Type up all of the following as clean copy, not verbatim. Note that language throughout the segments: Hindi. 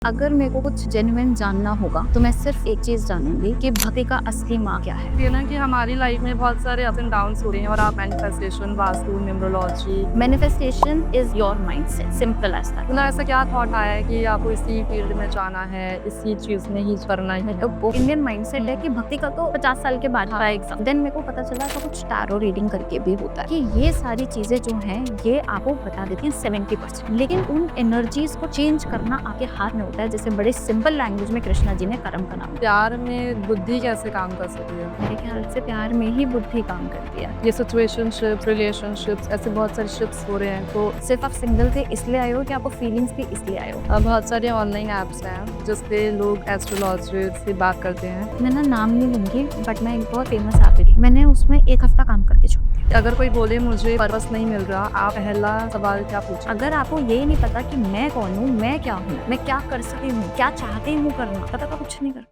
अगर मेरे को कुछ जेन्युइन जानना होगा तो मैं सिर्फ एक चीज जानूंगी कि भक्ति का असली माँ क्या है। ये ना कि हमारी लाइफ में बहुत सारे अप एंड डाउन्स हो रहे हैं और आप manifestation, Vastu, numerology, manifestation is your mindset, simple as that. मतलब ऐसा क्या थॉट आया है कि आपको इसी फील्ड में जाना है, इसी चीज में ही करना है? तो इंडियन माइंडसेट है कि भक्ति का तो 50 साल के बाद का एग्जाम। देन मेरे को पता चला तो कुछ टैरो रीडिंग करके भी होता है कि ये सारी चीजें जो हैं ये आपको बता देती हैं 70%, लेकिन उन एनर्जीज को चेंज करना आपके हाथ में होता है। जैसे बड़े सिंपल लैंग्वेज में कृष्णा जी ने कर्म का नाम। प्यार में बुद्धि कैसे काम कर सकती है? मेरे ख्याल से प्यार में ही बुद्धि काम करती है। ये सिचुएशनशिप, रिलेशनशिप्स, ऐसे बहुत सारे शिप्स हो रहे हैं, तो सिर्फ आप सिंगल थे इसलिए आए हो कि आपको फीलिंग्स भी इसलिए आए हो? अब बहुत सारे ऑनलाइन ऐप्स हैं जिसपे लोग एस्ट्रोलॉजर से बात करते हैं। मैं ना नाम नहीं लूंगी, बट मैं एक बहुत फेमस ऐप है, मैंने उसमें 1 हफ्ता काम करके छोड़ दिया। अगर कोई बोले मुझे पर्पस नहीं मिल रहा, आप पहला सवाल क्या पूछें? अगर आपको ये नहीं पता कि मैं कौन हूँ, मैं क्या हूँ, मैं क्या कर सकती हूँ, क्या चाहती हूँ करना, पता का कुछ नहीं कर।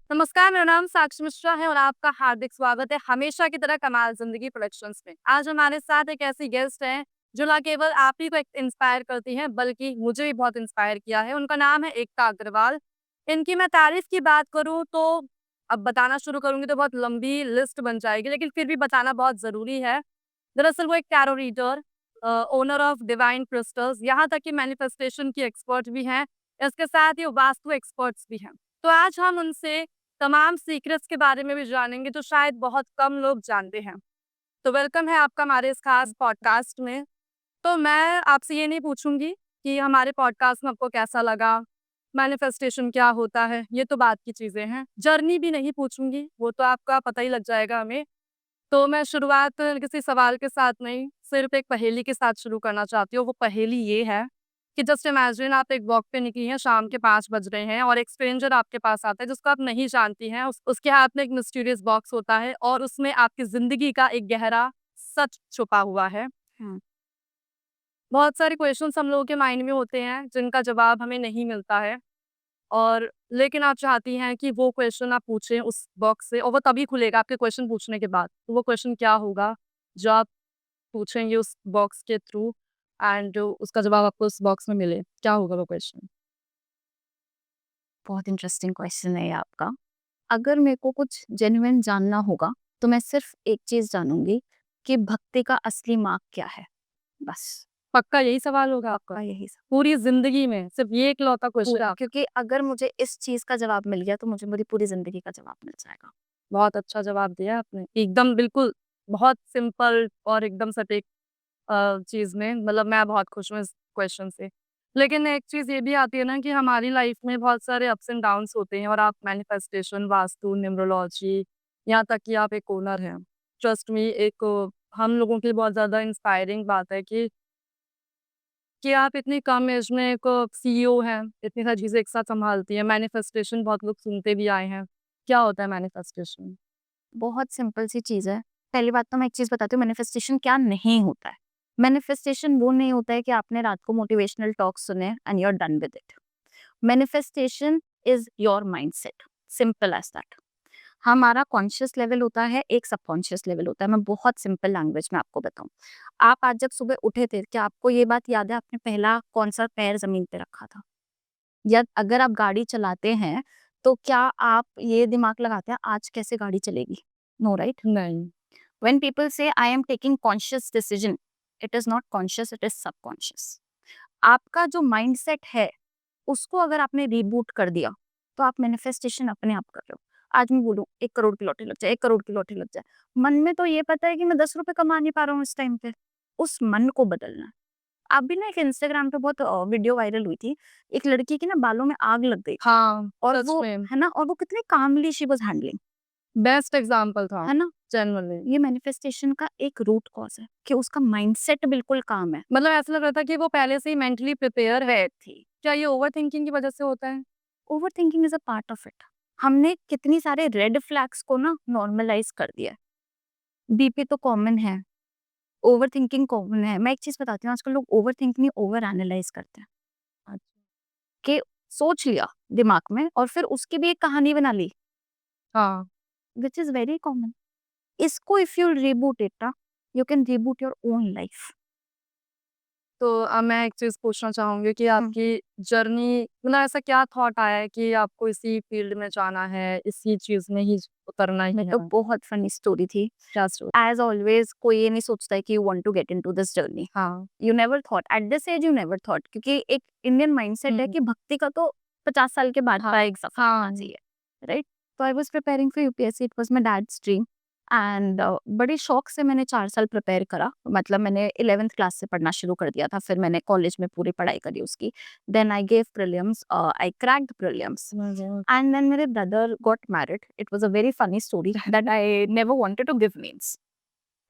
नमस्कार, मेरा नाम साक्षी मिश्रा है और आपका हार्दिक स्वागत है हमेशा की तरह कमाल जिंदगी प्रोडक्शंस में। आज हमारे साथ एक ऐसी गेस्ट है जो ना केवल आप ही को इंस्पायर करती हैं बल्कि मुझे भी बहुत इंस्पायर किया है। उनका नाम है एकता अग्रवाल। इनकी मैं तारीफ की बात करूं तो अब बताना शुरू करूंगी तो बहुत लंबी लिस्ट बन जाएगी, लेकिन फिर भी बताना बहुत जरूरी है। दरअसल वो एक tarot reader, owner of divine crystals, यहाँ तक कि मैनिफेस्टेशन की एक्सपर्ट भी हैं। इसके साथ ही वास्तु एक्सपर्ट्स भी हैं। तो आज हम उनसे तमाम सीक्रेट्स के बारे में भी जानेंगे जो शायद बहुत कम लोग जानते हैं। तो वेलकम है आपका हमारे इस खास पॉडकास्ट में। तो मैं आपसे ये नहीं पूछूंगी कि हमारे पॉडकास्ट में आपको कैसा लगा, मैनिफेस्टेशन क्या होता है, ये तो बात की चीजें हैं। जर्नी भी नहीं पूछूंगी, वो तो आपका पता ही लग जाएगा हमें। तो मैं शुरुआत किसी सवाल के साथ नहीं, सिर्फ एक पहेली के साथ शुरू करना चाहती हूँ। वो पहेली ये है कि जस्ट इमेजिन आप एक वॉक पे निकली हैं, शाम के 5 बज रहे हैं और एक स्ट्रेंजर आपके पास आता है जिसको आप नहीं जानती हैं। उसके हाथ में एक मिस्टीरियस बॉक्स होता है और उसमें आपकी ज़िंदगी का एक गहरा सच छुपा हुआ है। हाँ। बहुत सारे क्वेश्चंस हम लोगों के माइंड में होते हैं जिनका जवाब हमें नहीं मिलता है, और लेकिन आप चाहती हैं कि वो क्वेश्चन आप पूछें उस बॉक्स से और वो तभी खुलेगा आपके क्वेश्चन पूछने के बाद। तो वो क्वेश्चन क्या होगा जो आप पूछेंगे उस बॉक्स के थ्रू एंड उसका जवाब आपको उस बॉक्स में मिले? क्या होगा वो क्वेश्चन? बहुत इंटरेस्टिंग क्वेश्चन है ये आपका। अगर मेरे को कुछ जेन्युइन जानना होगा तो मैं सिर्फ एक चीज जानूंगी कि भक्ति का असली मार्ग क्या है, बस। पक्का यही सवाल होगा आपका? पक्का यही सब। पूरी ज़िंदगी में सिर्फ़ ये इकलौता क्वेश्चन? क्योंकि अगर मुझे इस चीज का जवाब मिल गया तो मुझे मेरी पूरी जिंदगी का जवाब मिल जाएगा। बहुत अच्छा जवाब दिया आपने। एकदम बिल्कुल, बहुत सिंपल और एकदम सटीक चीज़ में, मतलब मैं बहुत खुश हूँ इस क्वेश्चन से। लेकिन एक चीज़ ये भी आती है ना कि हमारी लाइफ में बहुत सारे अप्स एंड डाउन्स होते हैं और आप मैनिफेस्टेशन, वास्तु, न्यूमरोलॉजी, यहाँ तक कि आप एक ओनर हैं। ट्रस्ट मी, एक हम लोगों के लिए बहुत ज़्यादा इंस्पायरिंग बात है कि आप इतनी कम एज में एक सीईओ हैं, इतनी सारी चीज़ें एक साथ सँभालती हैं। मैनिफेस्टेशन बहुत लोग सुनते भी आए हैं। क्या होता है मैनिफेस्टेशन? बहुत सिंपल सी चीज है। पहली बात तो मैं एक चीज बताती हूँ, मैनिफेस्टेशन क्या नहीं होता है। मैनिफेस्टेशन वो नहीं होता है कि आपने रात को मोटिवेशनल टॉक सुने and you are done with it. Manifestation is your mindset, simple as that. हमारा कॉन्शियस लेवल होता है, एक सबकॉन्शियस लेवल होता है। मैं बहुत सिंपल लैंग्वेज में आपको बताऊं। आप आज जब सुबह उठे थे, क्या आपको ये बात याद है आपने पहला कौन सा पैर जमीन पे रखा था? या अगर आप गाड़ी चलाते हैं तो क्या आप ये दिमाग लगाते हैं आज कैसे गाड़ी चलेगी? No, right? नहीं। When people say I am taking conscious decision, it is not conscious, it is subconscious. आपका जो माइंडसेट है उसको अगर आपने रीबूट कर दिया तो आप मैनिफेस्टेशन अपने आप कर रहे हो। आज मैं बोलूं 1 करोड़ की लॉटरी लग जाए, 1 करोड़ की लॉटरी लग जाए, मन में तो ये पता है कि मैं 10 रुपए कमा नहीं पा रहा हूँ इस टाइम पे। उस मन को बदलना है। आप भी ना, एक इंस्टाग्राम पे बहुत वीडियो वायरल हुई थी, एक लड़की की ना बालों में आग लग गई हाँ, और सच वो, में। है ना, और वो कितनी calmly she was handling, best example था, है ना। जेन्युइनली। ये मैनिफेस्टेशन का एक रूट कॉज है कि उसका माइंडसेट बिल्कुल काम है। मतलब ऐसा लग रहा था कि वो पहले से ही मेंटली प्रिपेयर है। थी। क्या ये ओवरथिंकिंग की वजह से होता है? Over thinking is a part of it. हमने कितनी सारे रेड फ्लैग्स को ना नॉर्मलाइज कर दिया है। बीपी तो कॉमन है, ओवर थिंकिंग कॉमन है। मैं एक चीज बताती हूँ, आजकल लोग ओवर थिंक नहीं, ओवर एनालाइज करते हैं। अच्छा। कि सोच लिया दिमाग में और फिर उसकी भी एक कहानी बना ली, हाँ, विच इज वेरी कॉमन। इसको if you reboot it, you can reboot your own life. तो मैं एक चीज़ पूछना चाहूँगी कि हुँ। आपकी जर्नी मतलब ऐसा क्या थॉट आया है कि आपको इसी फ़ील्ड में जाना है, इसी चीज़ में ही उतरना ही तो है? बहुत फनी स्टोरी थी। क्या स्टोरी? एज़ ऑलवेज़ कोई ये नहीं सोचता है कि you want to get into this journey. हाँ। You never thought at this age, you never thought, क्योंकि एक इंडियन माइंडसेट है हुँ। कि भक्ति का तो 50 साल के बाद हाँ, का एक सफर होना हाँ। चाहिए, राइट? तो I was preparing for UPSC, it was my that's dream and बड़े शौक से मैंने 4 साल प्रिपेयर करा। मतलब मैंने 11th क्लास से पढ़ना शुरू कर दिया था, फिर मैंने कॉलेज में पूरी पढ़ाई करी उसकी। Then I gave prelims, I cracked prelims and then मेरे brother got married. It was a very funny story that I never wanted to give means.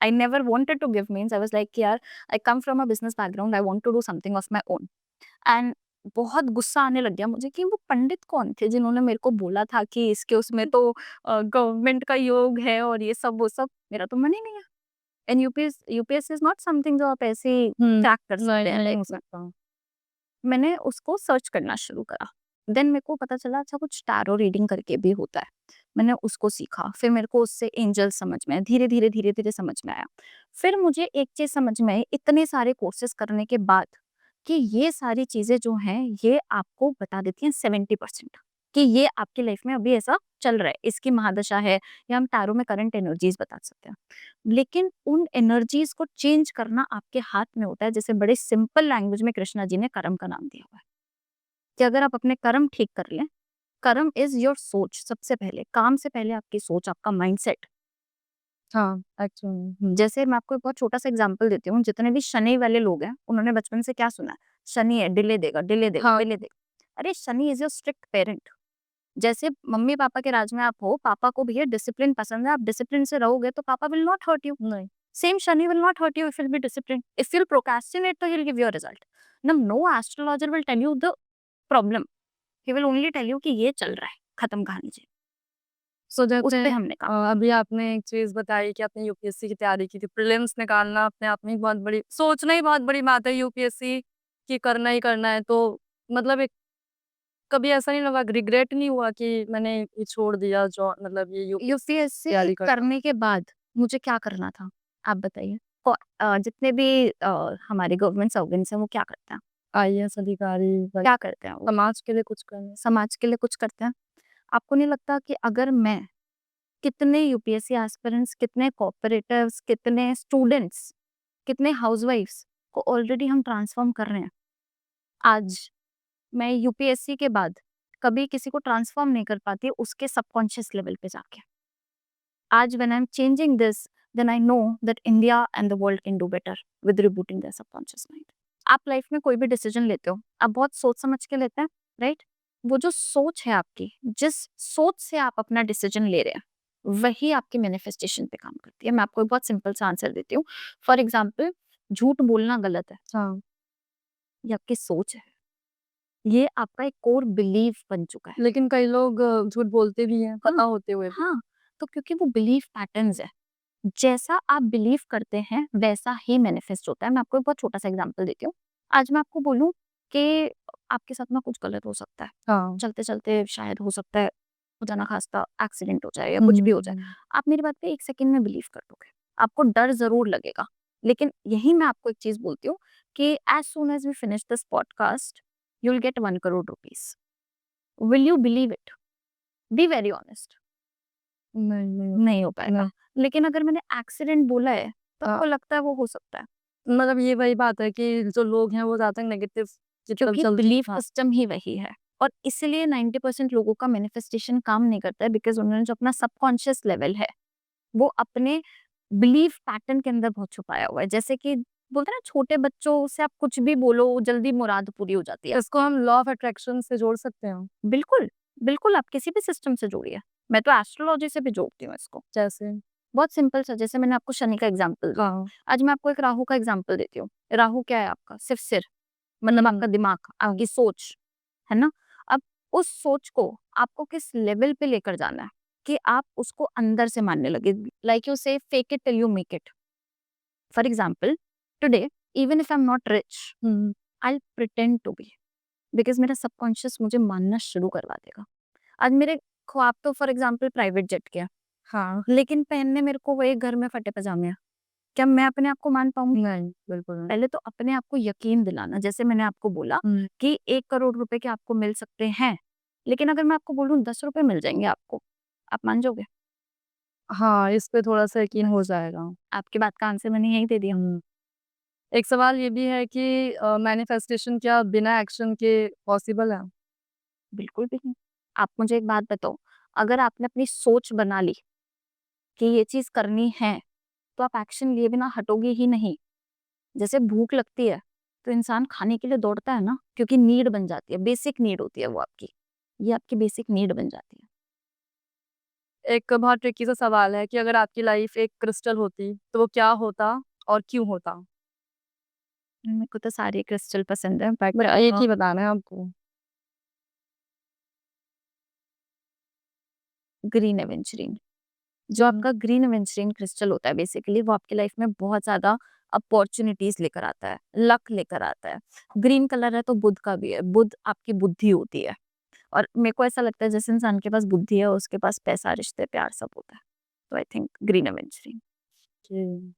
I never wanted to give means. I was like, यार, I come from a business background. I want to do something of my own. And बहुत गुस्सा आने लग गया मुझे कि वो पंडित कौन थे जिन्होंने मेरे को बोला था कि इसके उसमें तो गवर्नमेंट का योग है और ये सब वो सब। मेरा तो मन ही नहीं है। And UPS is not something जो आप ऐसे ही हुँ। क्रैक कर सकते नहीं, हैं नहीं लाइफ हो में। सकता। मैंने उसको सर्च करना शुरू करा। देन मेरे को पता चला अच्छा कुछ टैरो रीडिंग करके भी होता है। मैंने उसको सीखा, फिर मेरे को उससे एंजल समझ में आए, धीरे-धीरे, धीरे-धीरे समझ में आया। फिर मुझे एक चीज़ समझ में आई इतने सारे कोर्सेज़ करने के बाद कि ये सारी चीज़ें जो हैं, ये आपको बता देती हैं 70% कि ये आपकी लाइफ में अभी ऐसा चल रहा है, इसकी महादशा है, या हम टैरो में करंट एनर्जीज़ बता सकते हैं। लेकिन उन एनर्जीज़ को चेंज करना आपके हाथ में होता है, जैसे बड़े सिंपल लैंग्वेज में कृष्णा जी ने कर्म का नाम दिया हुआ है, कि अगर आप अपने कर्म ठीक कर लें, कर्म इज़ योर सोच सबसे पहले, काम से पहले आपकी सोच, आपका माइंडसेट। हाँ, एक्चुअली। जैसे मैं आपको एक बहुत छोटा-सा एग्ज़ाम्पल देती हूँ, जितने भी शनि वाले लोग हैं, उन्होंने बचपन से क्या सुना है? शनि है, डिले देगा, डिले देगा, हाँ, डिले देगा। अरे Shani is your strict parent. जैसे मम्मी-पापा के राज में आप हो, पापा को भैया डिसिप्लिन पसंद है, आप डिसिप्लिन से रहोगे तो पापा विल नॉट हर्ट यू। नहीं। Same Shani will not hurt you if you'll be disciplined. If you'll procrastinate, so he'll give you a result. Now, no astrologer will tell you the problem. He will only tell you कि ये चल रहा है, खत्म कहानी जी। सो उस जैसे पे हमने काम। अभी आपने एक चीज़ बताई कि आपने यूपीएससी की तैयारी की थी, प्रीलिम्स निकालना अपने आप में ही बहुत बड़ी सोचना ही बहुत बड़ी बात है यूपीएससी कि करना ही करना है। तो मतलब एक कभी ऐसा नहीं लगा रिग्रेट नहीं हुआ कि मैंने ये छोड़ दिया जो मतलब ये यूपीएससी यूपीएससी तैयारी करना? करने के बाद मुझे क्या करना था? आप बताइए। जितने भी हमारे गवर्नमेंट सर्वेंट्स हैं, वो क्या करते हैं? आईएएस अधिकारी क्या करते हैं वो? समाज के लिए कुछ करना। समाज के लिए कुछ करते हैं। आपको नहीं लगता कि अगर मैं कितने यूपीएससी एस्पिरेंट्स, कितने कोऑपरेटिव्स, कितने स्टूडेंट्स, कितने हाउसवाइफ्स को ऑलरेडी हम ट्रांसफॉर्म कर रहे हैं। आज मैं यूपीएससी के बाद कभी किसी को ट्रांसफॉर्म नहीं कर पाती उसके सबकॉन्शियस लेवल पे जाके। आज when I am changing this, then I know that India and the world can do better with rebooting their subconscious mind. आप लाइफ में कोई भी डिसीजन लेते हो, आप बहुत सोच समझ के लेते हैं, राइट? वो जो सोच है आपकी, जिस सोच से आप अपना डिसीजन ले रहे हैं, वही आपकी मैनिफेस्टेशन पे काम करती है। मैं आपको एक बहुत सिंपल सा आंसर देती हूँ। फॉर एग्जाम्पल, झूठ बोलना गलत है, हाँ, ये आपकी सोच है। ये आपका एक कोर बिलीफ बन चुका है। लेकिन कई लोग झूठ बोलते भी हैं, हाँ, पता होते हुए भी। हाँ, तो क्योंकि वो बिलीफ पैटर्न्स है। जैसा आप बिलीव करते हैं, वैसा ही मैनिफेस्ट होता है। मैं आपको एक बहुत छोटा-सा एग्ज़ाम्पल देती हूँ। आज मैं आपको बोलूँ कि आपके साथ में कुछ गलत हो सकता है। हाँ। चलते-चलते शायद हो सकता है, खुदा ना ख़ास्ता एक्सीडेंट हो जाए या हुँ, कुछ हुँ, भी हो जाए। हुँ। आप मेरी बात पे 1 सेकंड में बिलीव कर लोगे। आपको डर ज़रूर लगेगा, लेकिन यही मैं आपको एक चीज़ बोलती हूँ कि as soon as we finish this podcast, you will get 1 crore rupees. Will you believe it? Be very honest. नहीं, नहीं, नहीं हो पाएगा। नहीं। लेकिन अगर मैंने एक्सीडेंट बोला है, तो अ, आपको लगता है वो हो सकता है। मतलब ये वही बात है कि जो लोग हैं वो ज़्यादातर नेगेटिव की तरफ क्योंकि चलते बिलीफ हाँ, सिस्टम ही वही है और इसलिए 90% लोगों का मैनिफेस्टेशन काम नहीं करता है बिकॉज़ उन्होंने जो अपना सबकॉन्शियस लेवल है, वो अपने बिलीफ पैटर्न के अंदर बहुत छुपाया हुआ है। जैसे कि बोलते हैं ना छोटे बच्चों से आप कुछ भी बोलो, जल्दी मुराद पूरी हो जाती है। इसको हम लॉ ऑफ अट्रैक्शन से जोड़ सकते हैं। बिल्कुल, बिल्कुल आप किसी भी सिस्टम से जोड़िए। मैं तो एस्ट्रोलॉजी से भी जोड़ती हूँ इसको। जैसे बहुत सिंपल सा जैसे मैंने आपको शनि का एग्ज़ाम्पल दिया। हाँ, आज मैं आपको एक राहु का एग्ज़ाम्पल देती हूँ। राहु क्या है आपका? सिर्फ़ सिर। मतलब हुँ, आपका दिमाग, आपकी सोच, है ना? अब उस सोच को आपको किस लेवल पे लेकर जाना है कि आप उसको अंदर से मानने लगे। Like you say fake it till you make it. For example, today even if I am not rich, hmm, I will pretend to be because मेरा सबकॉन्शियस मुझे मानना शुरू करवा देगा। आज मेरे ख्वाब तो फॉर एग्जांपल प्राइवेट जेट के हैं, हाँ, लेकिन पहनने मेरे को वही घर में फटे पजामे हैं। क्या मैं अपने आप को मान पाऊँगी? नहीं, बिल्कुल नहीं। पहले तो अपने आप को यकीन दिलाना, जैसे मैंने आपको बोला कि 1 करोड़ रुपए के आपको मिल सकते हैं, लेकिन अगर मैं आपको बोलूँ 10 रुपए मिल जाएँगे आपको, आप मान जाओगे? हाँ, इस पे थोड़ा-सा यकीन हो जाएगा। आपकी बात का आंसर मैंने यही दे दिया। हुँ। एक सवाल ये भी है कि मैनिफेस्टेशन क्या बिना एक्शन के पॉसिबल है? बिल्कुल भी नहीं। आप मुझे एक बात बताओ, अगर आपने अपनी सोच बना ली कि ये चीज़ करनी है, तो आप एक्शन लिए बिना हटोगे ही नहीं। जैसे भूख लगती है, तो इंसान खाने के लिए दौड़ता है ना, क्योंकि नीड बन जाती है, बेसिक नीड होती है वो आपकी। ये आपकी बेसिक नीड बन जाती है। एक बहुत ट्रिकी सा सवाल है कि अगर आपकी लाइफ एक क्रिस्टल होती, तो वो क्या होता और क्यों होता? मेरे को तो सारे क्रिस्टल पसंद है, बट एक ही बताना है आपको। Green aventurine. जो आपका ग्रीन एवेंचुरिन क्रिस्टल होता है बेसिकली, वो आपकी लाइफ में बहुत ज़्यादा अपॉर्च्युनिटीज़ लेकर आता है, लक लेकर आता है। ग्रीन कलर है तो बुध का भी है, बुध आपकी बुद्धि होती है। और मेरे को ऐसा लगता है जिस इंसान के पास बुद्धि है, उसके पास पैसा, रिश्ते, प्यार सब होता है। तो आई थिंक ग्रीन एवेंचुरिन। जी।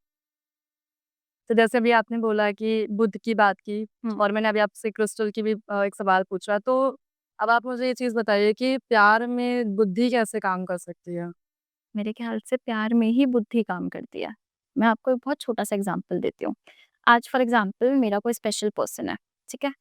तो जैसे अभी आपने बोला कि बुद्ध की बात की हुँ। और मैंने अभी आपसे क्रिस्टल की भी एक सवाल पूछा, तो अब आप मुझे ये चीज़ बताइए कि प्यार में बुद्धि कैसे काम कर सकती है? मेरे ख्याल से प्यार में ही बुद्धि काम करती है। मैं आपको एक बहुत छोटा-सा एग्ज़ाम्पल देती हूँ। आज फॉर एग्ज़ाम्पल मेरा कोई स्पेशल पर्सन है, ठीक है?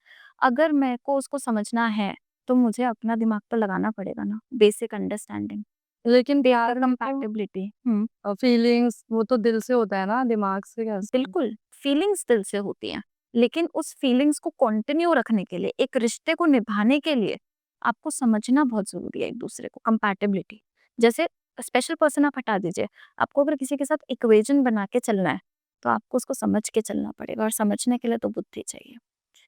अगर मेरे को उसको समझना है, तो मुझे अपना दिमाग तो लगाना पड़ेगा ना, बेसिक अंडरस्टैंडिंग, लेकिन बेसिक प्यार में तो कंपैटिबिलिटी। हुँ। फीलिंग्स वो तो दिल से होता है ना, दिमाग से कैसे? बिल्कुल, फीलिंग्स दिल से होती हैं, लेकिन उस फीलिंग्स को कंटिन्यू रखने के लिए, एक रिश्ते को निभाने के लिए, आपको समझना बहुत ज़रूरी है एक-दूसरे को, कंपैटिबिलिटी। जैसे स्पेशल पर्सन आप हटा दीजिए, आपको अगर किसी के साथ इक्वेशन बना के चलना है, तो आपको उसको समझ के चलना पड़ेगा और समझने के लिए तो बुद्धि चाहिए।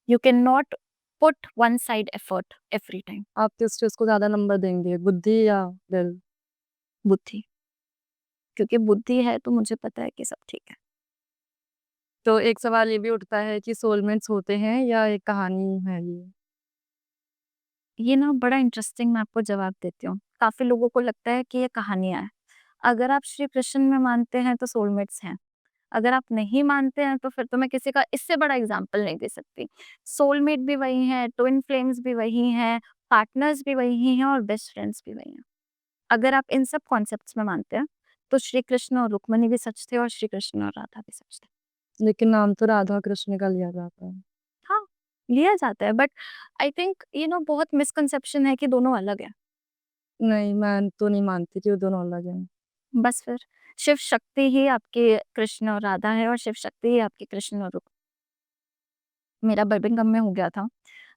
You can not put one side effort every time. आप किस चीज़ को ज़्यादा नंबर देंगे, बुद्धि या दिल? बुद्धि, क्योंकि बुद्धि है तो मुझे पता है कि सब ठीक है। तो एक सवाल ये भी उठता है कि सोलमेट्स होते हैं या एक कहानी है ये? ये ना बड़ा इंटरेस्टिंग, मैं आपको जवाब देती हूँ। काफ़ी लोगों को लगता है कि ये कहानियाँ हैं। अगर आप श्री कृष्ण में मानते हैं तो सोलमेट्स हैं। अगर आप नहीं मानते हैं तो फिर तो मैं किसी का इससे बड़ा एग्ज़ाम्पल नहीं दे सकती। सोलमेट भी वही हैं, ट्विन फ्लेम्स भी वही हैं, पार्टनर्स भी वही हैं और बेस्ट फ्रेंड्स भी वही हैं। अगर आप इन सब कॉन्सेप्ट्स में मानते हैं, तो श्री कृष्ण और रुक्मिणी भी सच थे और श्री कृष्ण और राधा भी सच थे। लेकिन नाम तो राधा कृष्ण का लिया जाता है। हाँ, लिया जाता है, बट आई थिंक बहुत मिसकंसेप्शन है कि दोनों अलग हैं। नहीं, मैं तो नहीं मानती कि वो दोनों अलग हैं। बस फिर शिव शक्ति ही आपके कृष्ण और राधा है और शिव शक्ति ही आपके कृष्ण और रुक। मेरा बर्मिंघम में हो गया था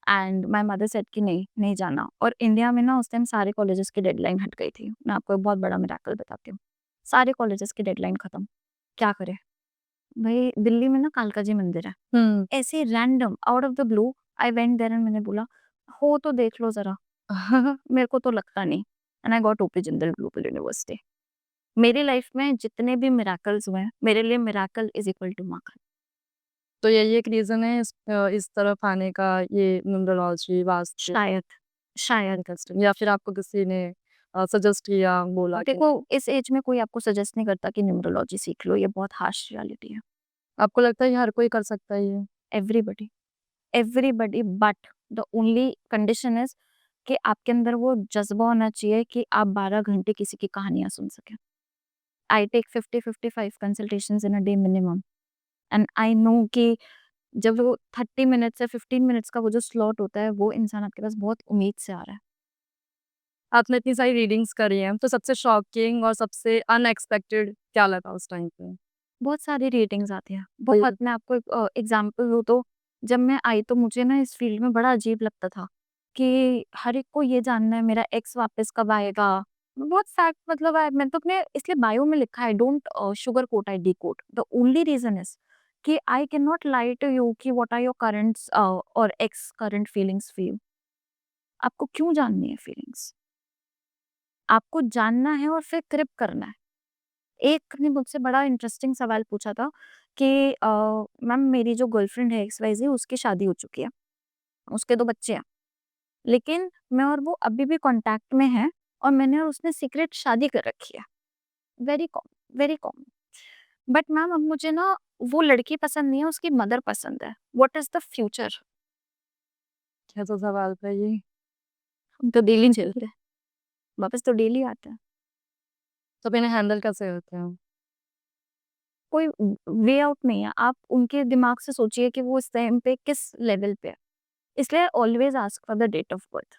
एंड माय मदर सेड कि नहीं, नहीं जाना। और इंडिया में ना उस टाइम सारे कॉलेजेस की डेडलाइन हट गई थी। मैं आपको एक बहुत बड़ा मिरेकल बताती हूँ। सारे कॉलेजेस की डेडलाइन खत्म। क्या करें? भई दिल्ली में ना कालका जी मंदिर है। हुँ। ऐसे random out of the blue I went there and मैंने बोला, "हो तो देख लो ज़रा।" मेरे को तो लगता नहीं। And I got OP Jindal global university. मेरी लाइफ में जितने भी मिरेकल्स हुए हैं, मेरे लिए मिरेकल इज़ इक्वल टू माखन। तो यही एक रीज़न है इस तरफ आने का ये न्यूमरोलॉजी, वास्तु शायद, शायद। इंटरेस्टिंग या फिर आपको किसी ने सजेस्ट किया, बोला कि देखो, इस एज में कोई आपको सजेस्ट नहीं करता कि न्यूमरोलॉजी सीख लो, ये बहुत हार्श रियलिटी है। आपको लगता है ये हर कोई कर सकता है ये? Everybody, everybody, but the only condition is कि आपके अंदर वो जज़्बा होना चाहिए कि आप 12 घंटे किसी की कहानियाँ सुन सकें। I take 50-55 consultations in a day minimum and I know कि जब वो 30 मिनट्स या 15 मिनट्स का वो जो स्लॉट होता है, वो इंसान आपके पास बहुत उम्मीद से आ रहा है। आपने इतनी सारी रीडिंग्स करी हैं, तो सबसे शॉकिंग और सबसे अनएक्सपेक्टेड क्या लगा उस टाइम पे? बहुत सारी रेटिंग्स आती हैं, बहुत। मैं आपको एक एग्ज़ाम्पल दूँ तो जब मैं आई तो मुझे ना इस फ़ील्ड में बड़ा अजीब लगता था कि हर एक को ये जानना है मेरा एक्स वापस कब आएगा। बहुत फैक्ट, मतलब मैंने तो अपने इसलिए बायो में लिखा है, don't sugar coat, I decode. The only reason is कि I can not lie to you कि व्हाट आर योर करंट्स और ex current feelings for you. आपको क्यों जाननी है फीलिंग्स? आपको जानना है और फिर क्रिप करना है। एक ने मुझसे बड़ा इंटरेस्टिंग सवाल पूछा था कि मैम मेरी जो गर्लफ्रेंड है एक्स-वाई-ज़ेड, उसकी शादी हो चुकी है, उसके 2 बच्चे हैं, लेकिन मैं और वो अभी भी कॉन्टैक्ट में हैं और मैंने और उसने सीक्रेट शादी कर रखी है। Very common, very common. But ma'am अब मुझे ना वो लड़की पसंद नहीं है, उसकी मदर पसंद है। What is the future? कैसा सवाल था ये? हम तो डेली झेलते हैं, वापस तो डेली आते हैं। तो आप इन्हें हैंडल कैसे करते हो? कोई वे आउट नहीं है। आप उनके दिमाग से सोचिए कि वो इस टाइम पे किस लेवल पे है। इसलिए always ask for the date of birth,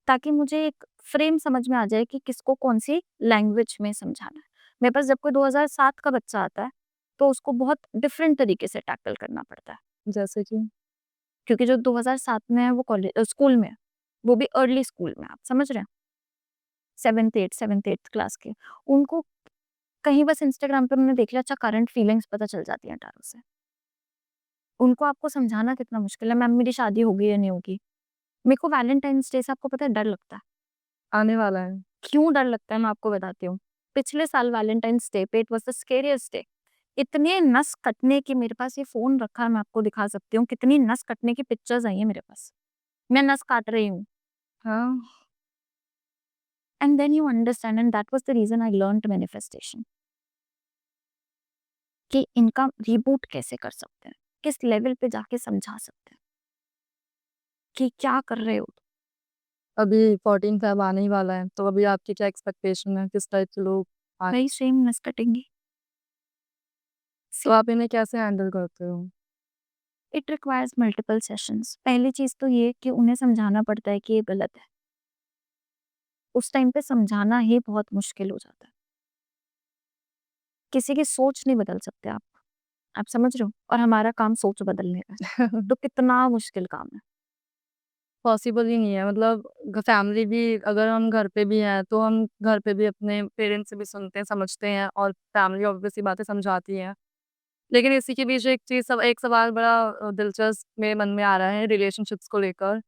ताकि मुझे एक फ्रेम समझ में आ जाए कि किसको कौन-सी लैंग्वेज में समझाना है। मेरे पास जब कोई 2007 का बच्चा आता है, तो उसको बहुत डिफरेंट तरीके से टैकल करना पड़ता है। जैसे कि? क्योंकि जो 2007 में है वो स्कूल में है, वो भी अर्ली स्कूल में, आप समझ रहे हैं? 7th 8th क्लास के। उनको कहीं बस इंस्टाग्राम पे उन्होंने देख लिया, अच्छा करंट फीलिंग्स पता चल जाती हैं अटारों से। उनको आपको समझाना कितना मुश्किल है, मैम मेरी शादी होगी या नहीं होगी? मेरे को वैलेंटाइन्स डे से आपको पता है डर लगता है। आने वाला है। क्यों डर लगता है मैं आपको बताती हूँ। पिछले साल वैलेंटाइन्स डे पे it was the scariest day. इतने नस कटने की, मेरे पास ये फ़ोन रखा है, मैं आपको दिखा सकती हूँ, कितनी नस कटने की पिक्चर्स आई हैं मेरे पास। मैं नस काट रही हूँ। हाँ, and then you understand, and that was the reason I learned manifestation, कि इनका रिबूट कैसे कर सकते हैं, किस लेवल पे जाके समझा सकते हैं कि क्या कर रहे हो। अभी 14 फ़ेब आने ही वाला है, तो अभी आपकी क्या एक्सपेक्टेशन है? किस टाइप के लोग आए? वही सेम नस कटेंगी। तो आप इन्हें कैसे हैंडल करते हो? It requires multiple sessions. पहली चीज़ तो ये कि उन्हें समझाना पड़ता है कि ये गलत है। उस टाइम पे समझाना ही बहुत मुश्किल हो जाता है। किसी की सोच नहीं बदल सकते आप समझ रहे हो? और हमारा काम सोच बदलने का है, तो कितना मुश्किल काम है। पॉसिबल ही नहीं है, मतलब फैमिली भी, अगर हम घर पे भी हैं, तो हम घर पे भी अपने पेरेंट्स से भी सुनते हैं, समझते हैं, और फैमिली ऑब्वियस सी बातें समझाती है। लेकिन इसी के बीच एक सवाल बड़ा दिलचस्प मेरे मन में आ रहा है रिलेशनशिप्स को लेकर।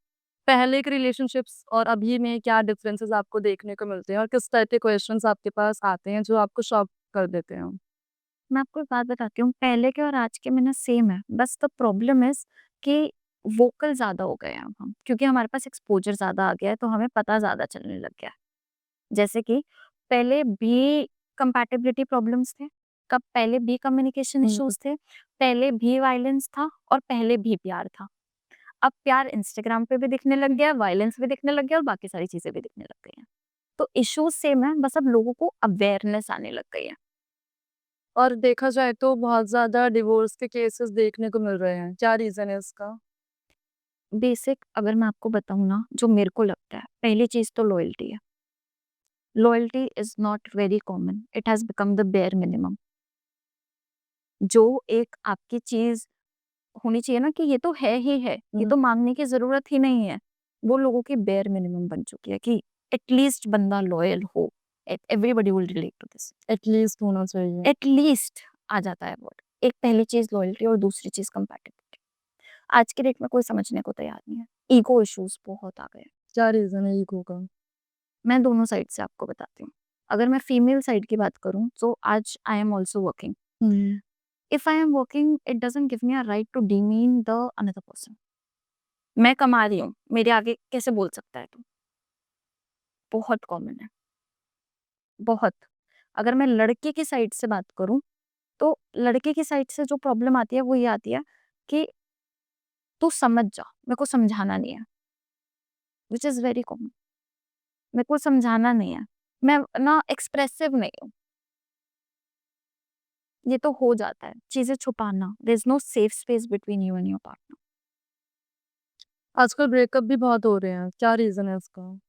पहले के रिलेशनशिप्स और अभी में क्या डिफरेंसेस आपको देखने को मिलते हैं, और किस तरह के क्वेश्चंस आपके पास आते हैं जो आपको शॉक कर देते हैं? मैं आपको एक बात बताती हूँ, पहले के और आज के में ना सेम है, बस द प्रॉब्लम इज़ कि वोकल ज़्यादा हो गए हैं अब हम, क्योंकि हमारे पास एक्सपोज़र ज़्यादा आ गया है, तो हमें पता ज़्यादा चलने लग गया है। जैसे कि पहले भी कंपैटिबिलिटी प्रॉब्लम्स थे, कब पहले भी कम्युनिकेशन हुँ। इश्यूज़ थे, पहले भी वायलेंस था और पहले भी प्यार था। अब प्यार इंस्टाग्राम पे भी दिखने लग गया है, वायलेंस भी दिखने लग गया है और बाकी सारी चीज़ें भी दिखने लग गई हैं। तो इश्यूज़ सेम है, बस अब लोगों को अवेयरनेस आने लग गई है। और देखा जाए तो बहुत ज़्यादा डिवोर्स के केसेस देखने को मिल रहे हैं। क्या रीज़न है इसका? बेसिक अगर मैं आपको बताऊँ ना, जो मेरे को लगता है, पहली चीज़ तो लॉयल्टी है। Loyalty is not very common, it has become the bare minimum. जो एक आपकी चीज़ होनी चाहिए ना कि ये तो है ही है, ये हुँ। तो माँगने की ज़रूरत ही नहीं है। वो लोगों की बेयर मिनिमम बन चुकी है कि एटलीस्ट बंदा लॉयल हो। Everybody will relate to this. At least होना चाहिए। एटलीस्ट आ जाता है वर्ड। एक पहली चीज़ लॉयल्टी और दूसरी चीज़ कंपैटिबिलिटी। आज के डेट में कोई समझने को तैयार नहीं है। ईगो इश्यूज़ बहुत आ गए हैं। क्या रीज़न है ईगो का? मैं दोनों साइड से आपको बताती हूँ। अगर मैं फीमेल साइड की बात करूँ, तो आज I am also working. Hmm. If I am working, it doesn't give me a right to demean the another person. मैं कमा रही हूँ, मेरे आगे कैसे बोल सकता है तू? बहुत कॉमन है, बहुत। अगर मैं लड़के की साइड से बात करूँ, तो लड़के की साइड से जो प्रॉब्लम आती है, वो ये आती है कि तू समझ जा, मेरे को समझाना नहीं है, व्हिच इज़ वेरी कॉमन। मेरे को समझाना नहीं है, मैं ना एक्सप्रेसिव नहीं हूँ, ये तो हो जाता है, चीज़ें छुपाना। There is no safe space between you and your partner. आजकल ब्रेकअप भी बहुत हो रहे हैं। क्या रीज़न है इसका?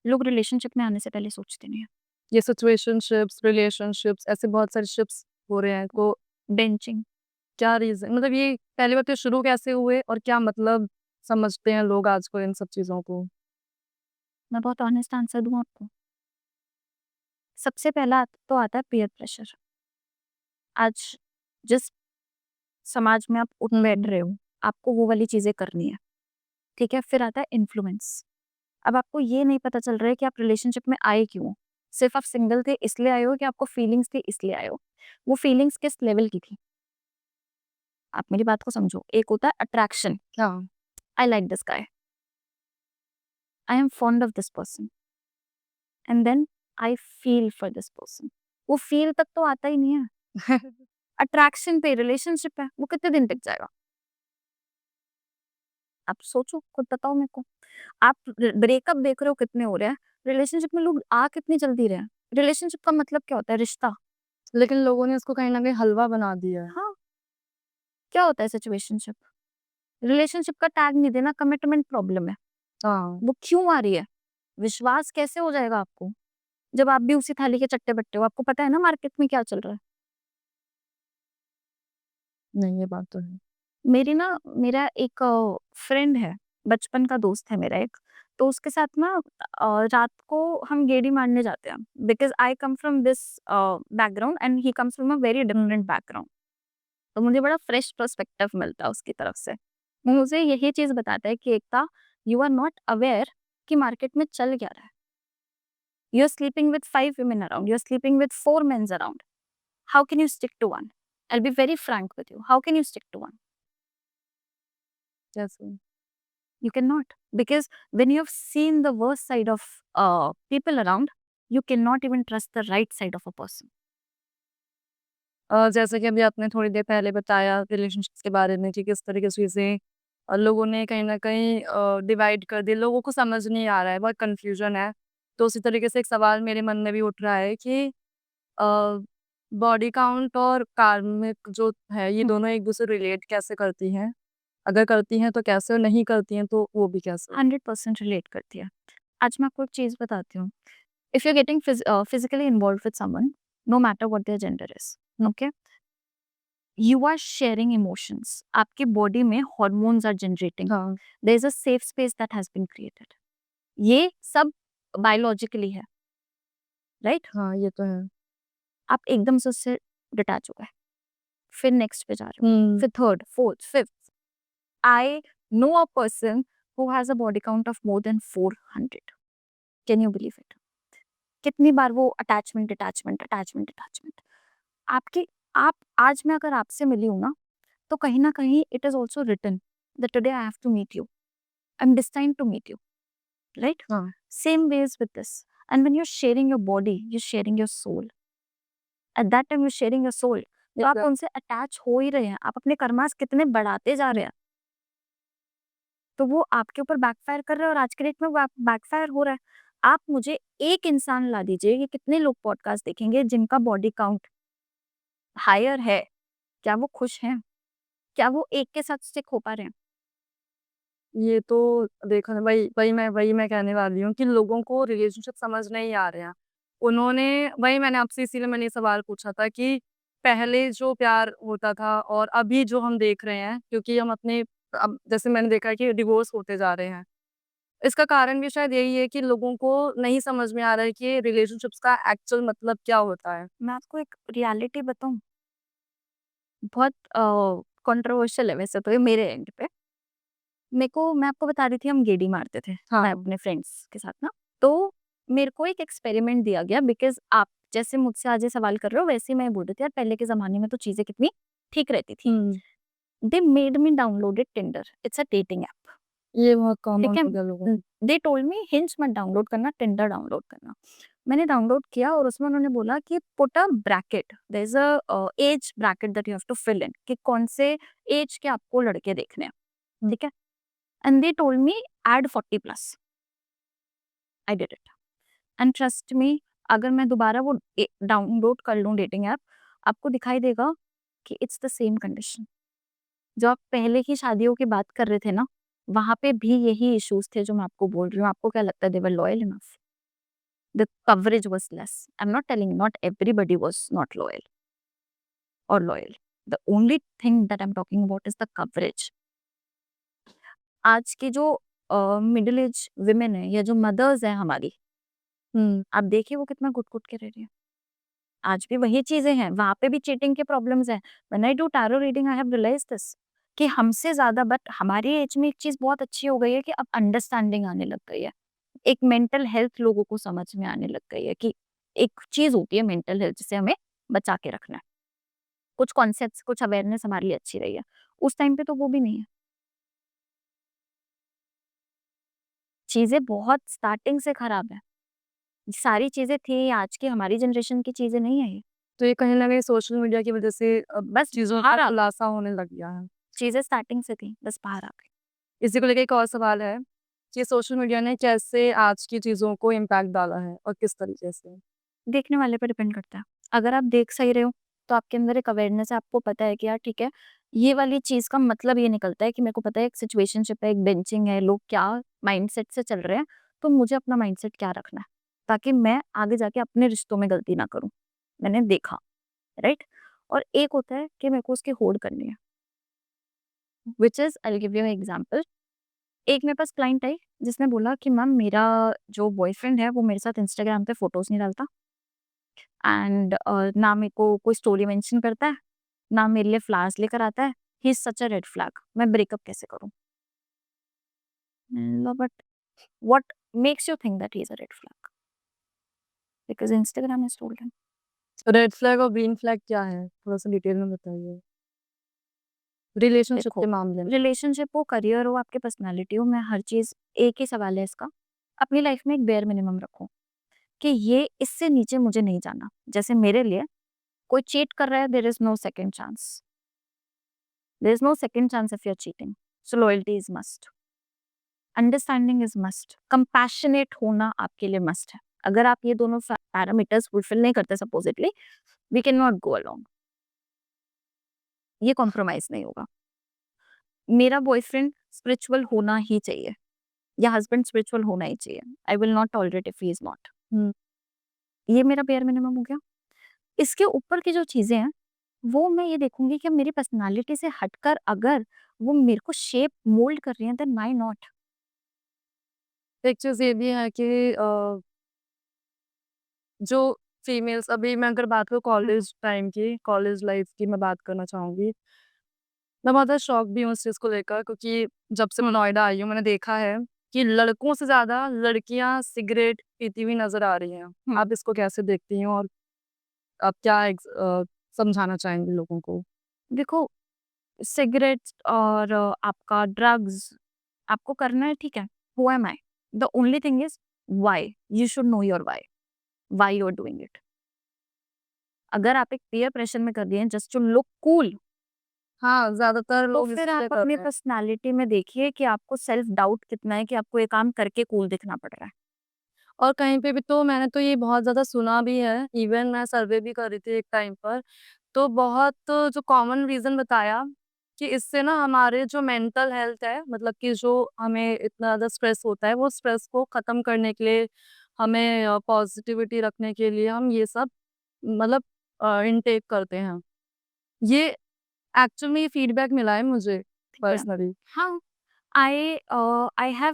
लोग रिलेशनशिप में आने से पहले सोचते नहीं हैं। ये सिचुएशनशिप्स, रिलेशनशिप्स, ऐसे बहुत सारे शिप्स हो रहे हैं। को बेंचिंग। क्या रीज़न, मतलब ये पहली बात तो शुरू कैसे हुए और क्या मतलब समझते हैं लोग आजकल इन सब चीज़ों को? मैं बहुत ऑनेस्ट आंसर दूँ आपको। सबसे पहला तो आता है पीयर प्रेशर। आज जिस समाज में आप उठ बैठ रहे हो, आपको वो वाली चीज़ें करनी है, ठीक है? फिर आता है इन्फ्लुएंस। अब आपको ये नहीं पता चल रहा है कि आप रिलेशनशिप में आए क्यों? सिर्फ़ आप सिंगल थे इसलिए आए हो कि आपको फीलिंग्स थी इसलिए आए हो? वो फीलिंग्स किस लेवल की थी? आप मेरी बात को समझो। एक होता है अट्रैक्शन, क्या? I like this guy, I am fond of this person and then I feel for this person. वो फील तक तो आता ही नहीं है। अट्रैक्शन पे रिलेशनशिप है, वो कितने दिन टिक जाएगा? आप सोचो, खुद बताओ मेरे को। आप ब्रेकअप देख रहे हो कितने हो रहे हैं, रिलेशनशिप में लोग आ कितनी जल्दी रहे हैं। रिलेशनशिप का मतलब क्या होता है? रिश्ता। लेकिन लोगों ने उसको कहीं न कहीं हलवा बना दिया है। हाँ, क्या होता है सिचुएशनशिप? रिलेशनशिप का टैग नहीं देना, कमिटमेंट प्रॉब्लम है। हाँ, वो क्यों आ रही है? विश्वास कैसे हो जाएगा आपको? जब आप भी उसी थाली के चट्टे-बट्टे हो, आपको पता है ना मार्केट में क्या चल रहा है। नहीं ये बात तो है। मेरा एक फ्रेंड है, बचपन का दोस्त है मेरा एक, तो उसके साथ ना रात को हम गेड़ी मारने जाते हैं because I come from this background and he comes from a very different background. तो मुझे बड़ा फ्रेश पर्सपेक्टिव मिलता है उसकी तरफ से। वो मुझे यही चीज़ बताता है कि Ekta, you are not aware कि मार्केट में चल क्या रहा है। You are sleeping with 5 women around, you are sleeping with 4 mens around. How can you stick to one? I will be very frank with you, how can you stick to one? कैसे? You cannot, because when you have seen the worst side of people around, you cannot even trust the right side of a person. जैसे कि अभी आपने थोड़ी देर पहले बताया रिलेशनशिप्स के बारे में कि किस तरीके से चीज़ें लोगों ने कहीं न कहीं डिवाइड कर दी, लोगों को समझ नहीं आ रहा है, बहुत कन्फ्यूज़न है। तो उसी तरीके से एक सवाल मेरे मन में भी उठ रहा है कि अ, बॉडी काउंट और कार्मिक जो है, ये हम्म, दोनों एक-दूसरे रिलेट कैसे करती हैं? अगर करती हैं तो कैसे और नहीं करती हैं तो वो भी कैसे? 100% रिलेट करती है। आज मैं आपको एक चीज बताती हूँ। If you are getting physically involve with someone, no matter what their gender is, okay, you are sharing emotions, आपकी बॉडी में हॉर्मोन्स आर जनरेटिंग, हाँ, there is a safe space that has been created. ये सब बायोलॉजिकली है, राइट? हाँ, ये तो है। आप एकदम से उससे डिटैच हो गए, फिर नेक्स्ट पे जा रहे हो, हुँ, फिर third, fourth, fifth. I know a person who has a body count of more than 400. Can you believe it? कितनी बार वो अटैचमेंट अटैचमेंट अटैचमेंट अटैचमेंट आपकी। आप आज मैं अगर आपसे मिली हूं ना, तो कहीं ना कहीं it is also written that today I have to meet you, I am destined to meet you, right? हाँ, same ways with this, and when you are sharing your body, you sharing your soul, at that time you sharing your soul. तो आप एग्ज़ैक्ट उनसे अटैच हो ही रहे हैं, आप अपने कर्मास कितने बढ़ाते जा रहे हैं, तो वो आपके ऊपर बैकफायर कर रहा है और आज के डेट में वो बैकफायर हो रहा है। आप मुझे एक इंसान ला दीजिए, ये कितने लोग पॉडकास्ट देखेंगे जिनका बॉडी काउंट हायर है, क्या वो खुश हैं? क्या वो एक के साथ स्टिक हो पा रहे हैं? ये तो देखा वही मैं कहने वाली हूँ कि लोगों को रिलेशनशिप समझ नहीं आ रहे हैं। उन्होंने वही मैंने आपसे इसीलिए मैंने ये सवाल पूछा था कि पहले जो प्यार होता था और अभी जो हम देख रहे हैं क्योंकि हम अपने अब जैसे मैंने देखा है कि डिवोर्स होते जा रहे हैं। इसका कारण भी शायद यही है कि लोगों को नहीं समझ में आ रहा है कि रिलेशनशिप्स का एक्चुअल मतलब क्या होता है। मैं आपको एक रियलिटी बताऊँ, बहुत कंट्रोवर्शियल है वैसे तो ये मेरे एंड पे। मैं आपको बता रही थी हम गेड़ी मारते थे, मैं हाँ। अपने फ्रेंड्स के साथ ना, तो मेरे को एक एक्सपेरिमेंट दिया गया बिकॉज़ आप जैसे मुझसे आज ये सवाल कर रहे हो वैसे ही मैं बोल रही थी यार पहले के ज़माने में तो चीज़ें कितनी ठीक रहती थी। हुँ, they made me downloaded Tinder, it's a dating app. ये बहुत ठीक कॉमन है? हो गया लोगों में। दे टोल्ड मी हिंज मत डाउनलोड करना, टिंडर डाउनलोड करना। मैंने डाउनलोड किया और उसमें उन्होंने बोला कि put a bracket, there is a age bracket that you have to fill in कि कौन से एज के आपको लड़के देखने हैं, हुँ, ठीक है? And they told me add 40 plus. I did it and trust me, अगर मैं दोबारा वो डाउनलोड कर लूँ डेटिंग ऐप, आपको दिखाई देगा कि इट्स द सेम कंडीशन। जो आप पहले की शादियों की बात कर रहे थे ना, वहाँ पे भी यही इश्यूज़ थे जो मैं आपको बोल रही हूँ। आपको क्या लगता है they were loyal enough? The coverage was less. I'm not telling not everybody was not loyal or loyal. The only thing that I'm talking about is the coverage. आज की जो मिडल एज वुमेन है या जो मदर्स हैं हमारी, हुँ, आप देखिए वो कितना घुट-घुट के रह रही हैं। आज भी वही चीज़ें हैं, वहाँ पे भी चीटिंग के प्रॉब्लम्स हैं। When I do tarot reading I have realised this कि हमसे ज़्यादा, बट हमारी एज में एक चीज़ बहुत अच्छी हो गई है कि अब अंडरस्टैंडिंग आने लग गई है। एक मेंटल हेल्थ लोगों को समझ में आने लग गई है कि एक चीज़ होती है मेंटल हेल्थ जिसे हमें बचा के रखना है। कुछ कॉन्सेप्ट्स, कुछ अवेयरनेस हमारे लिए अच्छी रही है। उस टाइम पे तो वो भी नहीं है। चीज़ें बहुत स्टार्टिंग से खराब है। सारी चीज़ें थी आज की हमारी जनरेशन की चीज़ें नहीं है ये। तो ये कहीं न कहीं सोशल मीडिया की वज़ह से बस चीज़ों बाहर का आ खुलासा होने लग गया है। चीज़ें स्टार्टिंग से थी, बस बाहर आ गई। इसी को लेके एक और सवाल है कि सोशल मीडिया ने कैसे आज की चीज़ों को इम्पैक्ट डाला है और किस तरीके से? देखने वाले पे डिपेंड करता है। अगर आप देख सही रहे हो, तो आपके अंदर एक अवेयरनेस है, आपको पता है कि यार ठीक है, ये वाली चीज़ का मतलब ये निकलता है कि मेरे को पता है एक सिचुएशनशिप है, एक बेंचिंग है, लोग क्या माइंडसेट से चल रहे हैं, तो मुझे अपना माइंडसेट क्या रखना है, ताकि मैं आगे जाके अपने रिश्तों में गलती ना करूँ। मैंने देखा, राइट? और एक होता है कि मेरे को उसकी होड़ करनी है, which is I will give you example. एक मेरे पास क्लाइंट आई, जिसने बोला कि मैम मेरा जो बॉयफ्रेंड है, वो मेरे साथ इंस्टाग्राम पे फ़ोटोज़ नहीं डालता एंड ना मेरे को कोई स्टोरी मेंशन करता है, ना मेरे लिए फ्लावर्स लेकर आता है। He is such a red flag. मैं ब्रेकअप कैसे करूँ? मैंने बोला but what makes you think that he is a red flag? Because Instagram has told him. Red flag और ग्रीन फ्लैग क्या है? थोड़ा-सा डिटेल में बताइए। रिलेशनशिप देखो, के मामले में। रिलेशनशिप हो, करियर हो, आपकी पर्सनैलिटी हो, मैं हर चीज़ एक ही सवाल है इसका, अपनी लाइफ़ में एक बेयर मिनिमम रखो कि ये इससे नीचे मुझे नहीं जाना। जैसे मेरे लिए कोई चीट कर रहा है, there is no second chance. There is no second chance if you are cheating. So loyalty is must. Understanding is must, compassionate होना आपके लिए मस्ट है। अगर आप ये दोनों पैरामीटर्स फुलफिल नहीं करते supposedly, we can not go along. ये कॉम्प्रोमाइज़ नहीं होगा। मेरा बॉयफ्रेंड स्पिरिचुअल होना ही चाहिए या हस्बैंड स्पिरिचुअल होना ही चाहिए। I will not tolerate if he is not. हुँ। ये मेरा बेयर मिनिमम हो गया। इसके ऊपर की जो चीज़ें हैं, वो मैं ये देखूँगी कि मेरी पर्सनैलिटी से हटकर अगर वो मेरे को शेप मोल्ड कर रही हैं, देन व्हाई नॉट? एक चीज़ ये भी है कि जो फीमेल्स अभी मैं अगर बात करूँ हुँ, कॉलेज टाइम की, कॉलेज लाइफ़ की मैं बात करना चाहूँगी। मैं बहुत ज़्यादा शॉक भी हूँ इस चीज़ को लेकर क्योंकि जब से मैं नोएडा आई हूँ मैंने देखा है कि लड़कों से ज़्यादा लड़कियाँ सिगरेट पीती हुई नज़र आ रही हैं। हुँ। आप इसको कैसे देखती हैं और आप क्या समझाना चाहेंगी लोगों को? देखो, सिगरेट्स और आपका ड्रग्स आपको करना है, ठीक है, who am I? The only thing is why? You should know your why you are doing it. अगर आप एक पीयर प्रेशर में कर रही हैं जस्ट टू लुक कूल, हाँ, ज़्यादातर तो लोग फिर आप इसलिए कर अपनी रहे हैं। पर्सनैलिटी में देखिए कि आपको सेल्फ डाउट कितना है कि आपको ये काम करके कूल दिखना पड़ रहा है। और कहीं पे भी तो मैंने तो ये बहुत ज़्यादा सुना भी है, इवन मैं सर्वे भी कर रही थी एक टाइम पर, तो बहुत जो कॉमन रीज़न बताया कि इससे ना हमारे जो मेंटल हेल्थ है, मतलब कि जो हमें इतना ज़्यादा स्ट्रेस होता है, वो स्ट्रेस को ख़त्म करने के लिए, हमें पॉज़िटिविटी रखने के लिए हम ये सब मतलब इनटेक करते हैं। ये एक्चुअल में ये फीडबैक मिला है मुझे ठीक है? पर्सनली। हाँ, I have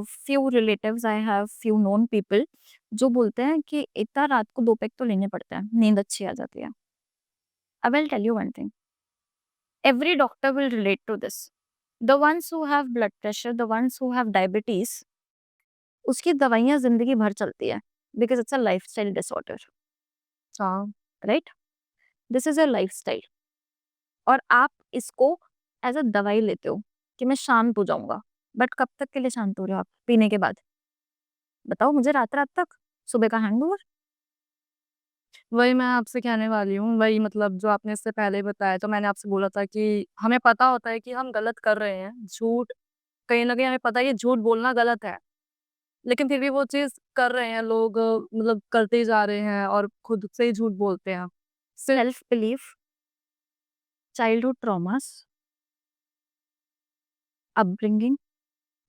few relatives, I have few known people जो बोलते हैं कि इतना रात को 2 पैक तो लेने पड़ते हैं, नींद अच्छी आ जाती है। I will tell you one thing, every doctor will relate to this. The ones who have blood pressure, the ones who have diabetes, उसकी दवाइयाँ ज़िंदगी भर चलती है because it's a lifestyle disorder, हाँ, right? This is a lifestyle और आप इसको एज़ अ दवाई लेते हो कि मैं शांत हो जाऊँगा। बट कब तक के लिए शांत हो रहे हो आप पीने के बाद? बताओ मुझे रात-रात तक? सुबह का हैंगओवर? वही मैं आपसे कहने वाली हूँ, वही मतलब जो आपने इससे पहले बताया, तो मैंने आपसे बोला था कि हमें पता होता है कि हम गलत कर रहे हैं, झूठ कहीं न कहीं हमें पता है ये झूठ बोलना गलत है, लेकिन फिर भी वो चीज़ कर रहे हैं लोग मतलब करते ही जा रहे हैं और खुद से ही झूठ बोलते हैं। सिर्फ self belief, childhood traumas, upbringing,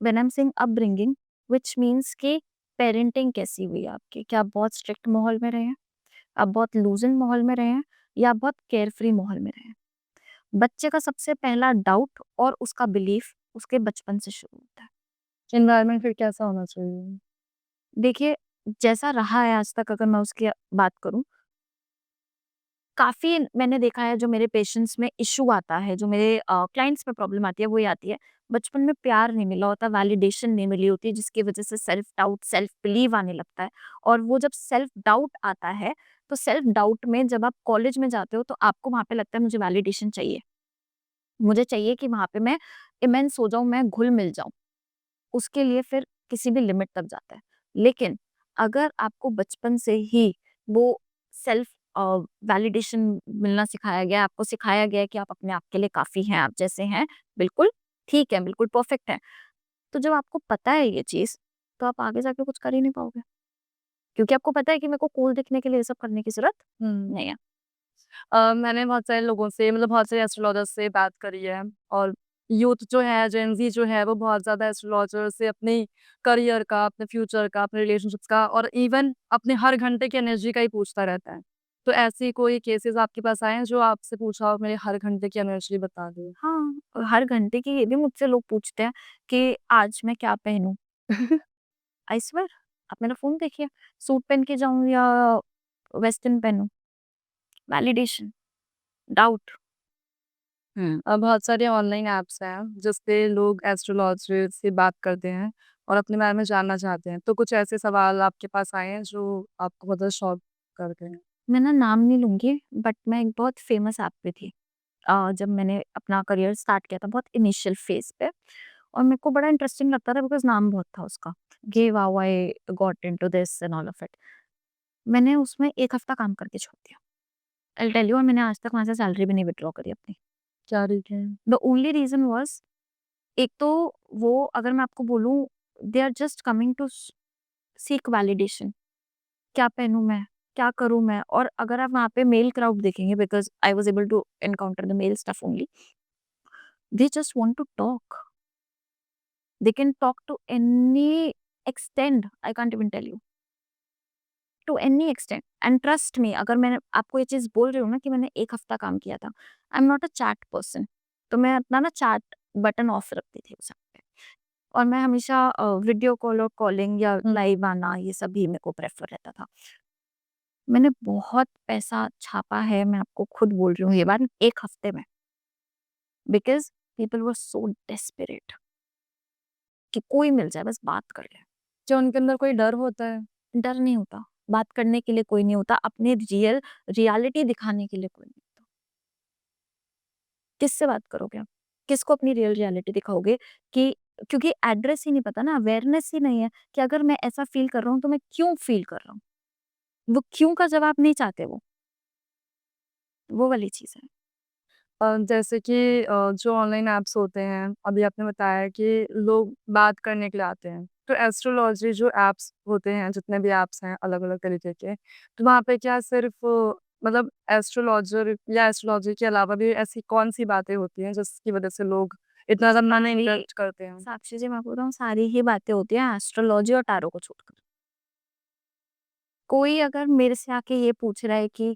when I am saying upbringing which means कि पेरेंटिंग कैसी हुई है आपकी? क्या आप बहुत स्ट्रिक्ट माहौल में रहे हैं? आप बहुत लूज़न माहौल में रहे हैं या आप बहुत केयरफ्री माहौल में रहे हैं? बच्चे का सबसे पहला डाउट और उसका बिलीफ उसके बचपन से शुरू होता है। एनवायरनमेंट फिर कैसा होना चाहिए? देखिए, जैसा रहा है आज तक अगर मैं उसकी बात करूँ, काफ़ी मैंने देखा है जो मेरे पेशेंट्स में इश्यू आता है, जो मेरे क्लाइंट्स में प्रॉब्लम आती है वो ये आती है, बचपन में प्यार नहीं मिला होता, वैलिडेशन नहीं मिली होती जिसकी वज़ह से सेल्फ डाउट, सेल्फ बिलीव आने लगता है और वो जब सेल्फ डाउट आता है, तो सेल्फ डाउट में जब आप कॉलेज में जाते हो तो आपको वहाँ पे लगता है मुझे वैलिडेशन चाहिए। मुझे चाहिए कि वहाँ पे मैं इमेंस हो जाऊँ, मैं घुल-मिल जाऊँ। उसके लिए फिर किसी भी लिमिट तक जाता है। लेकिन अगर आपको बचपन से ही वो सेल्फ वैलिडेशन मिलना सिखाया गया है, आपको सिखाया गया है कि आप अपने आप के लिए काफ़ी हैं, आप जैसे हैं, बिल्कुल ठीक हैं, बिल्कुल परफेक्ट हैं। तो जब आपको पता है ये चीज़, तो आप आगे जाके कुछ कर ही नहीं पाओगे। क्योंकि आपको पता है कि मेरे को कूल दिखने के लिए ये सब करने की ज़रूरत हुँ। नहीं है। मैंने बहुत सारे लोगों से मतलब बहुत सारे एस्ट्रोलॉजर से बात करी है और यूथ जो है, जेन ज़ी जो है, वो बहुत ज़्यादा एस्ट्रोलॉजर से अपने करियर का, अपने फ्यूचर का, अपने रिलेशनशिप्स का और इवन अपने हर घंटे की एनर्जी का ही पूछता रहता है। तो ऐसी कोई केसेज़ आपके पास आए हैं जो आपसे पूछा हो मेरे हर घंटे की एनर्जी बता दो? हाँ, हर घंटे की ये भी मुझसे लोग पूछते हैं कि आज मैं क्या पहनूँ? आई स्वेयर आप मेरा फ़ोन देखिए, सूट पहन के जाऊँ या वेस्टर्न पहनूँ? Validation, doubt. हुँ। बहुत सारे ऑनलाइन ऐप्स हैं जिस पे लोग एस्ट्रोलॉजर से बात करते हैं और अपने बारे में जानना चाहते हैं। तो कुछ ऐसे सवाल आपके पास आए हैं जो आपको बहुत ज़्यादा शॉक कर गए हैं? मैं ना नाम नहीं लूँगी बट मैं एक बहुत फ़ेमस ऐप पे थी। जब मैंने अपना करियर स्टार्ट किया था बहुत इनिशियल फ़ेज़ पे और मेरे को बड़ा इंटरेस्टिंग लगता था बिकॉज़ नाम बहुत था उसका। Give how I got into this and all of it. मैंने उसमें 1 हफ़्ता काम करके छोड़ दिया। आई विल टेल यू और मैंने आज तक वहाँ से सैलरी भी नहीं विथड्रॉ करी अपनी। क्या reason? The only reason was एक तो वो अगर मैं आपको बोलूँ they are just coming to seek validation. क्या पहनूँ मैं? क्या करूँ मैं? और अगर आप वहाँ पे मेल क्राउड देखेंगे because I was able to encounter the male stuff only, they just want to talk. They can talk to any extent, I can't even tell you, to any extent and trust me अगर मैं आपको ये चीज़ बोल रही हूँ ना कि मैंने 1 हफ्ता काम किया था, आई am not a chat person. तो मैं अपना ना चैट बटन ऑफ रखती थी उस ऐप पे और मैं हमेशा वीडियो कॉल और कॉलिंग या हुँ। लाइव आना ये सब भी मेरे को प्रेफ़र रहता था। मैंने बहुत पैसा छापा है, मैं आपको खुद बोल रही हूँ ये बात 1 हफ्ते में because people were so desperate कि कोई मिल जाए बस बात कर ले। क्या उनके अंदर कोई डर होता है? डर नहीं होता, बात करने के लिए कोई नहीं होता, अपने रियलिटी दिखाने के लिए कोई नहीं होता। किससे बात करोगे आप? किसको अपनी रियल रियलिटी दिखाओगे कि क्योंकि एड्रेस ही नहीं पता ना, अवेयरनेस ही नहीं है कि अगर मैं ऐसा फ़ील कर रहा हूँ, तो मैं क्यों फ़ील कर रहा हूँ? वो क्यों का जवाब नहीं चाहते वो वाली चीज़ है। जैसे कि जो ऑनलाइन ऐप्स होते हैं, अभी आपने बताया कि लोग बात करने के लिए आते हैं। तो एस्ट्रोलॉजी जो ऐप्स होते हैं, जितने भी ऐप्स हैं अलग-अलग तरीके के, तो वहाँ पे क्या सिर्फ़ मतलब एस्ट्रोलॉजर या एस्ट्रोलॉजी के अलावा भी ऐसी कौन-सी बातें होती हैं, जिसकी वज़ह से लोग इतना ज़्यादा मन सारी इंटरेस्ट करते हैं? साक्षी जी मैं बोल रहा हूँ सारी ही बातें होती हैं एस्ट्रोलॉजी और टैरो को छोड़कर। कोई अगर मेरे से आके ये पूछ रहा है कि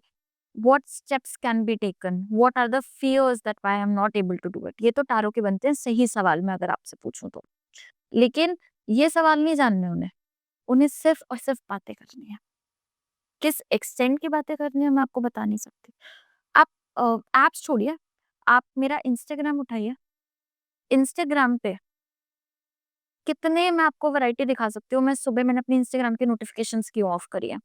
what steps can be taken? What are the fears that why I am not able to do it? ये तो टैरो के बनते हैं सही सवाल मैं अगर आपसे पूछूँ तो। लेकिन ये सवाल नहीं जानने उन्हें, उन्हें सिर्फ़ और सिर्फ़ बातें करनी है। किस एक्सटेंट की बातें करनी है मैं आपको बता नहीं सकती। आप ऐप्स छोड़िए, आप मेरा इंस्टाग्राम उठाइए, इंस्टाग्राम पे कितने मैं आपको वैरायटी दिखा सकती हूँ। मैं सुबह मैंने अपनी इंस्टाग्राम की नोटिफ़िकेशंस क्यों ऑफ करी है।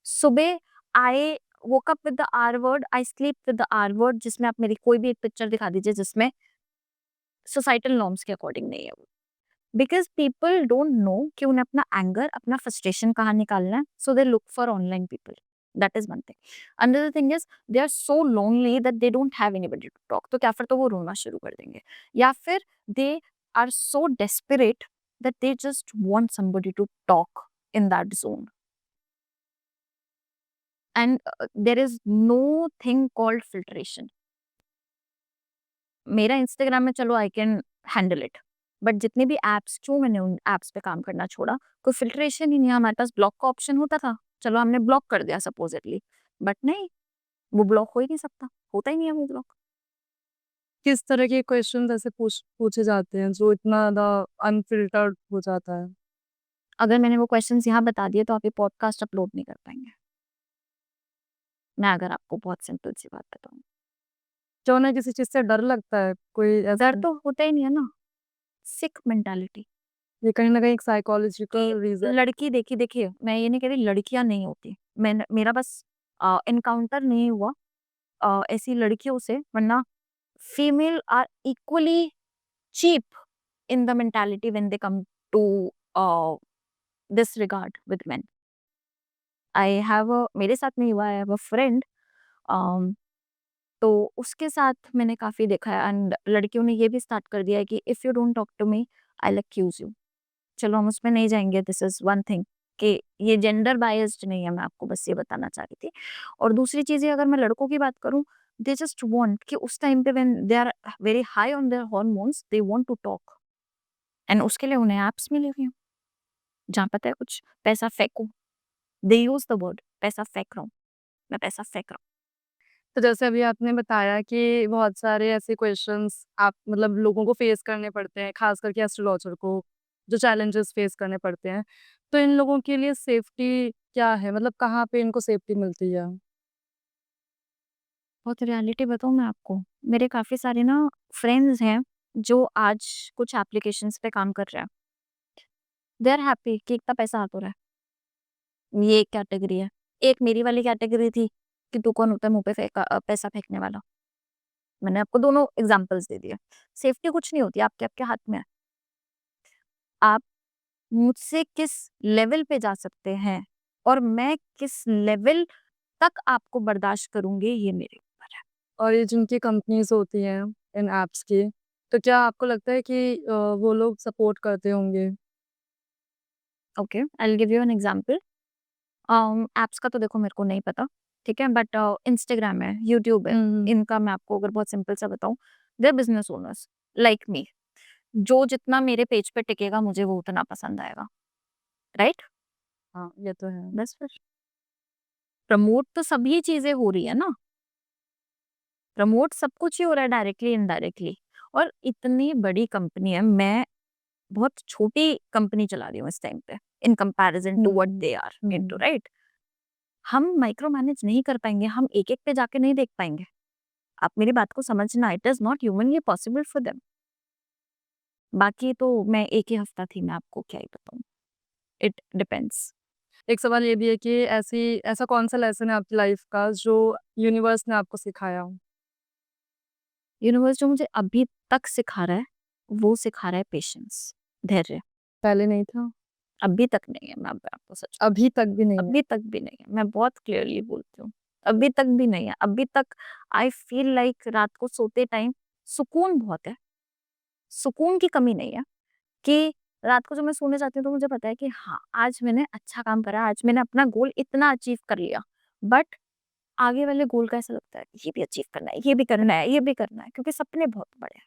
सुबह I woke up with the R word, I sleep with the R word जिसमें आप मेरी कोई भी एक पिक्चर दिखा दीजिए जिसमें सोसाइटल नॉर्म्स के अकॉर्डिंग नहीं है वो। बिकॉज़ पीपल डोंट नो कि उन्हें अपना एंगर, अपना फ्रस्ट्रेशन कहाँ निकालना है, so they look for online people. That is one thing. Another thing is they are so lonely that they don't have anybody to talk तो क्या फिर तो वो रोना शुरू कर देंगे या फिर they are so desperate that they just want somebody to talk in that zone. And there is no thing called filtration. मेरा इंस्टाग्राम में चलो I can handle it but जितने भी एप्स क्यों मैंने उन एप्स पे काम करना छोड़ा कोई फिल्ट्रेशन ही नहीं है हमारे पास ब्लॉक का ऑप्शन होता था चलो हमने ब्लॉक कर दिया सपोजिटली बट नहीं वो ब्लॉक हो ही नहीं सकता होता ही नहीं है वो ब्लॉक किस तरह के क्वेश्चन्स ऐसे पूछे जाते हैं, जो इतना ज़्यादा अनफ़िल्टर्ड हो जाता है? अगर मैंने वो क्वेश्चंस यहाँ बता दिए तो आप ये पॉडकास्ट अपलोड नहीं कर पाएंगे मैं अगर आपको बहुत सिंपल सी बात बताऊँ क्या उन्हें किसी चीज़ से डर लगता है? कोई डर ऐसा तो होता ही नहीं है ना सिक मेंटालिटी ये कहीं न कहीं एक कि साइकोलॉजिकल रीज़न लड़की देखी देखिए मैं ये नहीं कह रही लड़कियां नहीं होती मैं मेरा बस एनकाउंटर नहीं हुआ ऐसी लड़कियों से वरना female are equally cheap in the mentality when they come to this regard with men I have a मेरे साथ नहीं हुआ आई हैव अ फ्रेंड तो उसके साथ मैंने काफ़ी देखा है एंड लड़कियों ने ये भी स्टार्ट कर दिया है कि if you don't talk to me, I will accuse you. चलो हम उसमें नहीं जाएँगे, दिस इज़ वन थिंग कि ये जेंडर बायस्ड नहीं है, मैं आपको बस ये बताना चाह रही थी। और दूसरी चीज़ ये, अगर मैं लड़कों की बात करूँ, दे जस्ट वांट कि उस टाइम पे when they are very high on their hormones, they want to talk and उसके लिए उन्हें ऐप्स मिली हुई हैं, जहाँ पता है कुछ पैसा फेंको, दे यूज़ द वर्ड पैसा फेंक रहा हूँ, मैं पैसा फेंक रहा हूँ। तो जैसे अभी आपने बताया कि बहुत सारे ऐसे क्वेश्चंस आप मतलब लोगों को फेस करने पड़ते हैं, खास करके एस्ट्रोलॉजर को, जो चैलेंजेस फेस करने पड़ते हैं। तो इन लोगों के लिए सेफ्टी क्या है? मतलब कहाँ पे इनको सेफ्टी मिलती है? बहुत रियलिटी बताऊँ मैं आपको, मेरे काफ़ी सारे ना फ्रेंड्स हैं, जो आज कुछ एप्लीकेशंस पे काम कर रहे हैं। दे आर हैप्पी कि इतना पैसा आ तो रहा है। ये एक कैटेगरी है। एक मेरी वाली कैटेगरी थी कि तू कौन होता है मुँह पे पैसा फेंकने वाला। मैंने आपको दोनों एग्ज़ाम्पल्स दे दिए। सेफ्टी कुछ नहीं होती, आपके आपके हाथ में है। आप मुझसे किस लेवल पे जा सकते हैं और मैं किस लेवल तक आपको बर्दाश्त करूँगी, ये मेरे ऊपर है। और ये जिनकी कंपनीज़ होती हैं इन ऐप्स की, तो क्या आपको लगता है कि वो लोग सपोर्ट करते होंगे? Okay, I will give you an example. Apps का तो देखो मेरे को नहीं पता, ठीक है? बट इंस्टाग्राम है, यूट्यूब है, हुँ, इनका मैं आपको अगर बहुत सिंपल सा बताऊँ, they are business owners like me. जो जितना मेरे पेज पे टिकेगा मुझे वो उतना पसंद आएगा, राइट? हाँ, ये तो है। बस फिर प्रमोट तो सभी चीज़ें हो रही है ना, प्रमोट सब कुछ ही हो रहा है डायरेक्टली, इनडायरेक्टली। और इतनी बड़ी कंपनी है, मैं बहुत छोटी कंपनी चला रही हूँ इस टाइम पे, in comparison to what hmm, they are into, hmm. Right? हम माइक्रो मैनेज नहीं कर पाएँगे, हम एक-एक पे जाके नहीं देख पाएँगे। आप मेरी बात को समझना, it is not humanly possible for them. बाकी तो मैं एक ही हफ्ता थी, मैं आपको क्या ही बताऊँ, इट डिपेंड्स। एक सवाल ये भी है कि ऐसा कौन-सा लेसन है आपकी लाइफ़ का जो यूनिवर्स ने आपको सिखाया हो? यूनिवर्स जो मुझे अभी तक सिखा रहा है, वो सिखा रहा है पेशेंस, धैर्य। पहले नहीं था? अभी तक नहीं है, मैं आपको सच अभी तक भी नहीं है? अभी तक भी नहीं है, मैं बहुत क्लियरली बोलती हूँ। अभी तक भी नहीं है, अभी तक आई फ़ील लाइक रात को सोते टाइम सुकून बहुत है, सुकून की कमी नहीं है कि रात को जब मैं सोने जाती हूँ तो मुझे पता है कि हाँ, आज मैंने अच्छा काम करा, आज मैंने अपना गोल इतना अचीव कर लिया। बट आगे वाले गोल का ऐसा लगता है, ये भी अचीव करना है, ये भी करना है, ये भी करना है, क्योंकि सपने बहुत बड़े हैं,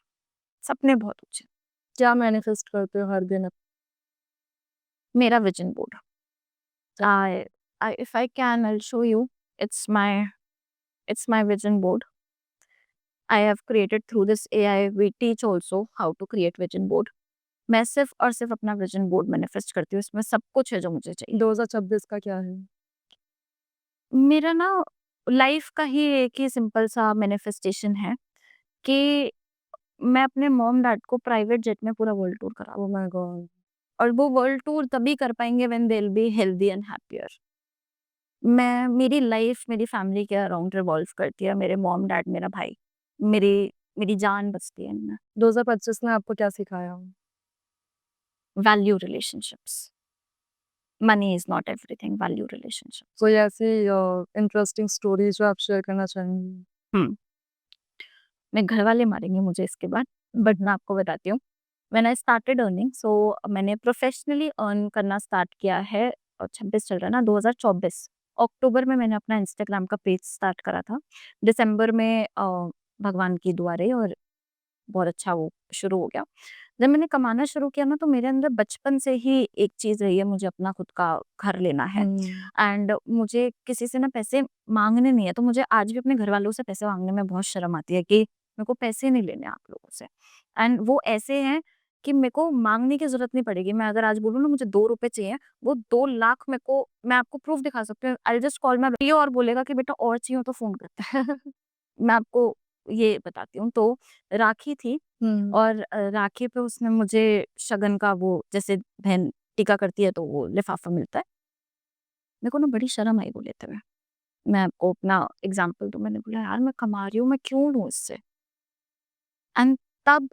सपने बहुत ऊँचे हैं। क्या मैनिफेस्ट करते हो हर दिन? मेरा vision board, I I if I can I will show you, it's my it's my vision board. I have created through this AI, we teach also how to create vision board. मैं सिर्फ़ और सिर्फ़ अपना विज़न बोर्ड मैनिफेस्ट करती हूँ, इसमें सब कुछ है जो मुझे चाहिए। 2026 का क्या है? मेरा ना लाइफ़ का ही एक ही सिंपल सा मैनिफेस्टेशन है कि मैं अपने मॉम-डैड को प्राइवेट जेट में पूरा वर्ल्ड टूर कराऊँ, ओह माय गॉड! और वो वर्ल्ड टूर तभी कर पाएँगे when they will be healthy and happier. मेरी लाइफ़ मेरी फैमिली के अराउंड रिवॉल्व करती है, मेरे मॉम-डैड, मेरा भाई, मेरी मेरी जान बसती है इनमें। 2025 ने आपको क्या सिखाया? Value relationships, money is not everything, value relationships. कोई ऐसी इंटरेस्टिंग स्टोरी जो आप शेयर करना चाहेंगी? हुँ, मेरे घरवाले मारेंगे मुझे इसके बाद, बट मैं आपको बताती हूँ। व्हेन आई स्टार्टेड अर्निंग, सो मैंने प्रोफेशनली अर्न करना स्टार्ट किया है, 26 चल रहा है ना, 2024 अक्टूबर में मैंने अपना इंस्टाग्राम का पेज स्टार्ट करा था। दिसंबर में भगवान की दुआ रही और बहुत अच्छा वो शुरू हो गया। जब मैंने कमाना शुरू किया ना, तो मेरे अंदर बचपन से ही एक चीज़ रही है, मुझे अपना खुद का घर लेना है हुँ। एंड मुझे किसी से ना पैसे माँगने नहीं है। तो मुझे आज भी अपने घरवालों से पैसे माँगने में बहुत शर्म आती है कि मेरे को पैसे नहीं लेने आप लोगों से, एंड वो ऐसे हैं कि मेरे को माँगने की ज़रूरत नहीं पड़ेगी। मैं अगर आज बोलूँ ना मुझे ₹2 चाहिए, वो 2 लाख मेरे को, मैं आपको प्रूफ़ दिखा सकती हूँ। I will just call my, ये और बोलेगा कि बेटा और चाहिए हो तो फ़ोन कर। मैं आपको ये बताती हूँ। तो राखी थी हुँ। और राखी पे उसने मुझे शगन का वो, जैसे बहन टीका करती है तो वो लिफ़ाफ़ा मिलता है। मेरे को ना बड़ी शर्म आई वो लेते हुए। मैं आपको अपना एग्ज़ाम्पल दूँ, मैंने बोला यार मैं कमा रही हूँ, मैं क्यों लूँ इससे? एंड तब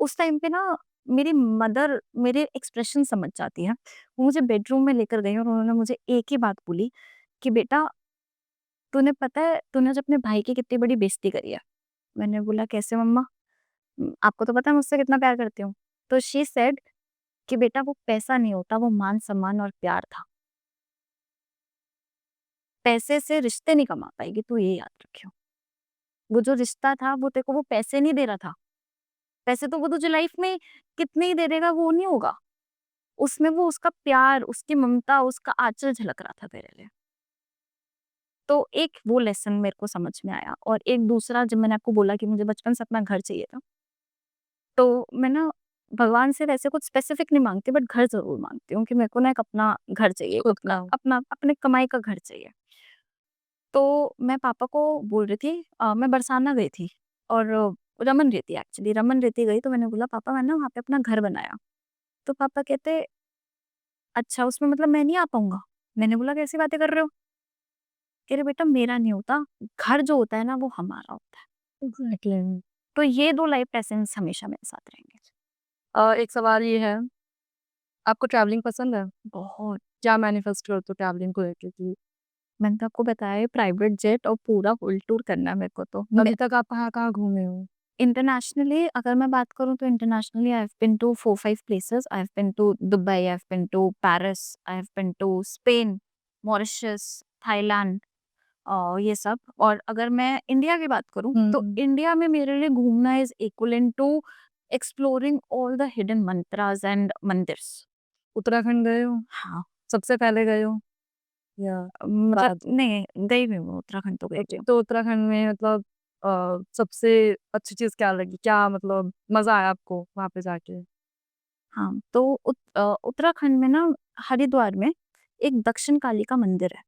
उस टाइम पे ना मेरी मदर मेरे एक्सप्रेशन समझ जाती हैं। वो मुझे बेडरूम में लेकर गई और उन्होंने मुझे एक ही बात बोली कि बेटा तूने पता है तूने आज अपने भाई की कितनी बड़ी बेइज्जती करी है? मैंने बोला कैसे मम्मा? आपको तो पता है मुझसे कितना प्यार करती हूँ। तो शी सेड कि बेटा वो पैसा नहीं होता, वो मान-सम्मान और प्यार था। पैसे से रिश्ते नहीं कमा पाएगी, तू ये याद रखियो। वो जो रिश्ता था वो तेरे को वो पैसे नहीं दे रहा था। पैसे तो वो तुझे लाइफ में कितने ही दे देगा वो नहीं होगा। उसमें वो उसका प्यार, उसकी ममता, उसका आँचल झलक रहा था तेरे लिए। तो एक वो लेसन मेरे को समझ में आया और एक दूसरा जब मैंने आपको बोला कि मुझे बचपन से अपना घर चाहिए था, तो मैं ना भगवान से वैसे कुछ स्पेसिफिक नहीं माँगती बट घर ज़रूर माँगती हूँ कि मेरे को ना एक अपना घर चाहिए, खुद अपना का। अपना अपने कमाई का घर चाहिए। तो मैं पापा को बोल रही थी मैं बरसाना गई थी और रमन रेती एक्चुअली रमन रेती गई तो मैंने बोला पापा मैंने वहाँ पे अपना घर बनाया। तो पापा कहते अच्छा उसमें मतलब मैं नहीं आ पाऊँगा? मैंने बोला कैसी बातें कर रहे हो? कह रहे बेटा मेरा नहीं होता, घर जो होता है ना वो हमारा होता है। एग्ज़ैक्टली। तो ये 2 लाइफ लेसन्स हमेशा मेरे साथ रहेंगे। एक सवाल ये है, आपको ट्रैवलिंग पसंद है? बहुत, क्या मैनिफेस्ट करते हो ट्रैवलिंग को लेके कि मैंने तो आपको बताया है प्राइवेट जेट और पूरा वर्ल्ड टूर करना है मेरे को तो। मैं अभी तक आप कहाँ-कहाँ घूमे हो? इंटरनेशनली अगर मैं बात करूँ तो internationally I have been to 4-5 places. I have been to Dubai, I have been to Paris, I have been to Spain, Mauritius, Thailand ये सब। और अगर मैं इंडिया की बात करूँ हुँ, तो हुँ। इंडिया में मेरे लिए घूमना is equivalent to exploring all the hidden mantras and mandirs. Uttarakhand गए हो? हाँ, सबसे पहले गए हो? या मतलब बाद? नहीं गई हुई हूँ उत्तराखंड तो गई हुई ओके, हूँ। तो उत्तराखंड में मतलब सबसे अच्छी चीज़ क्या लगी? क्या मतलब मज़ा आया आपको वहाँ पे जाके? हाँ, तो उत्तराखंड में ना हरिद्वार में एक दक्षिण काली का मंदिर है।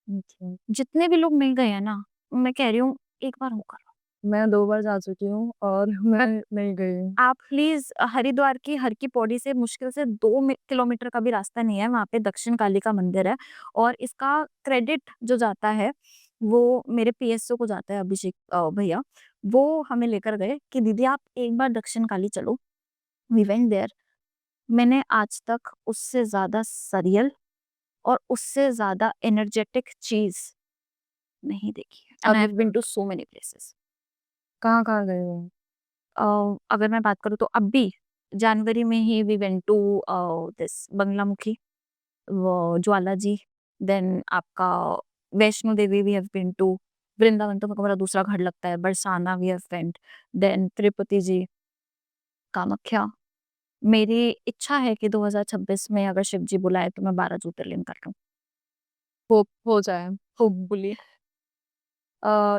अच्छा। जितने भी लोग नहीं गए हैं ना, मैं कह रही हूँ एक बार होकर आओ। मैं 2 बार जा चुकी हूँ और मैं नहीं गई हूँ। आप प्लीज़ हरिद्वार की हर की पौड़ी से मुश्किल से 2 किलोमीटर का भी रास्ता नहीं है, वहाँ पे दक्षिण काली का मंदिर है और इसका क्रेडिट जो जाता है, वो मेरे पीएसओ को जाता है अभिषेक भैया। वो हमें लेकर गए कि दीदी आप एक बार दक्षिण काली चलो। We went there. मैंने आज तक उससे ज़्यादा सरियल और उससे ज़्यादा एनर्जेटिक चीज़ नहीं देखी है एंड आई अभी have been to so many places. कहाँ-कहाँ गए हो? अगर मैं बात करूँ तो अभी जनवरी में ही we went to this Baglamukhi, वो ज्वाला जी, देन आपका Vaishno Devi we have been to, Vrindavan तो मेरे को मेरा दूसरा घर लगता है, Barsana we have went, then Tirupati ji, Kamakhya. मेरी इच्छा है कि 2026 में अगर शिव जी बुलाए तो मैं 12 ज्योतिर्लिंग कर लूँ। होप हो जाए, होपफुली।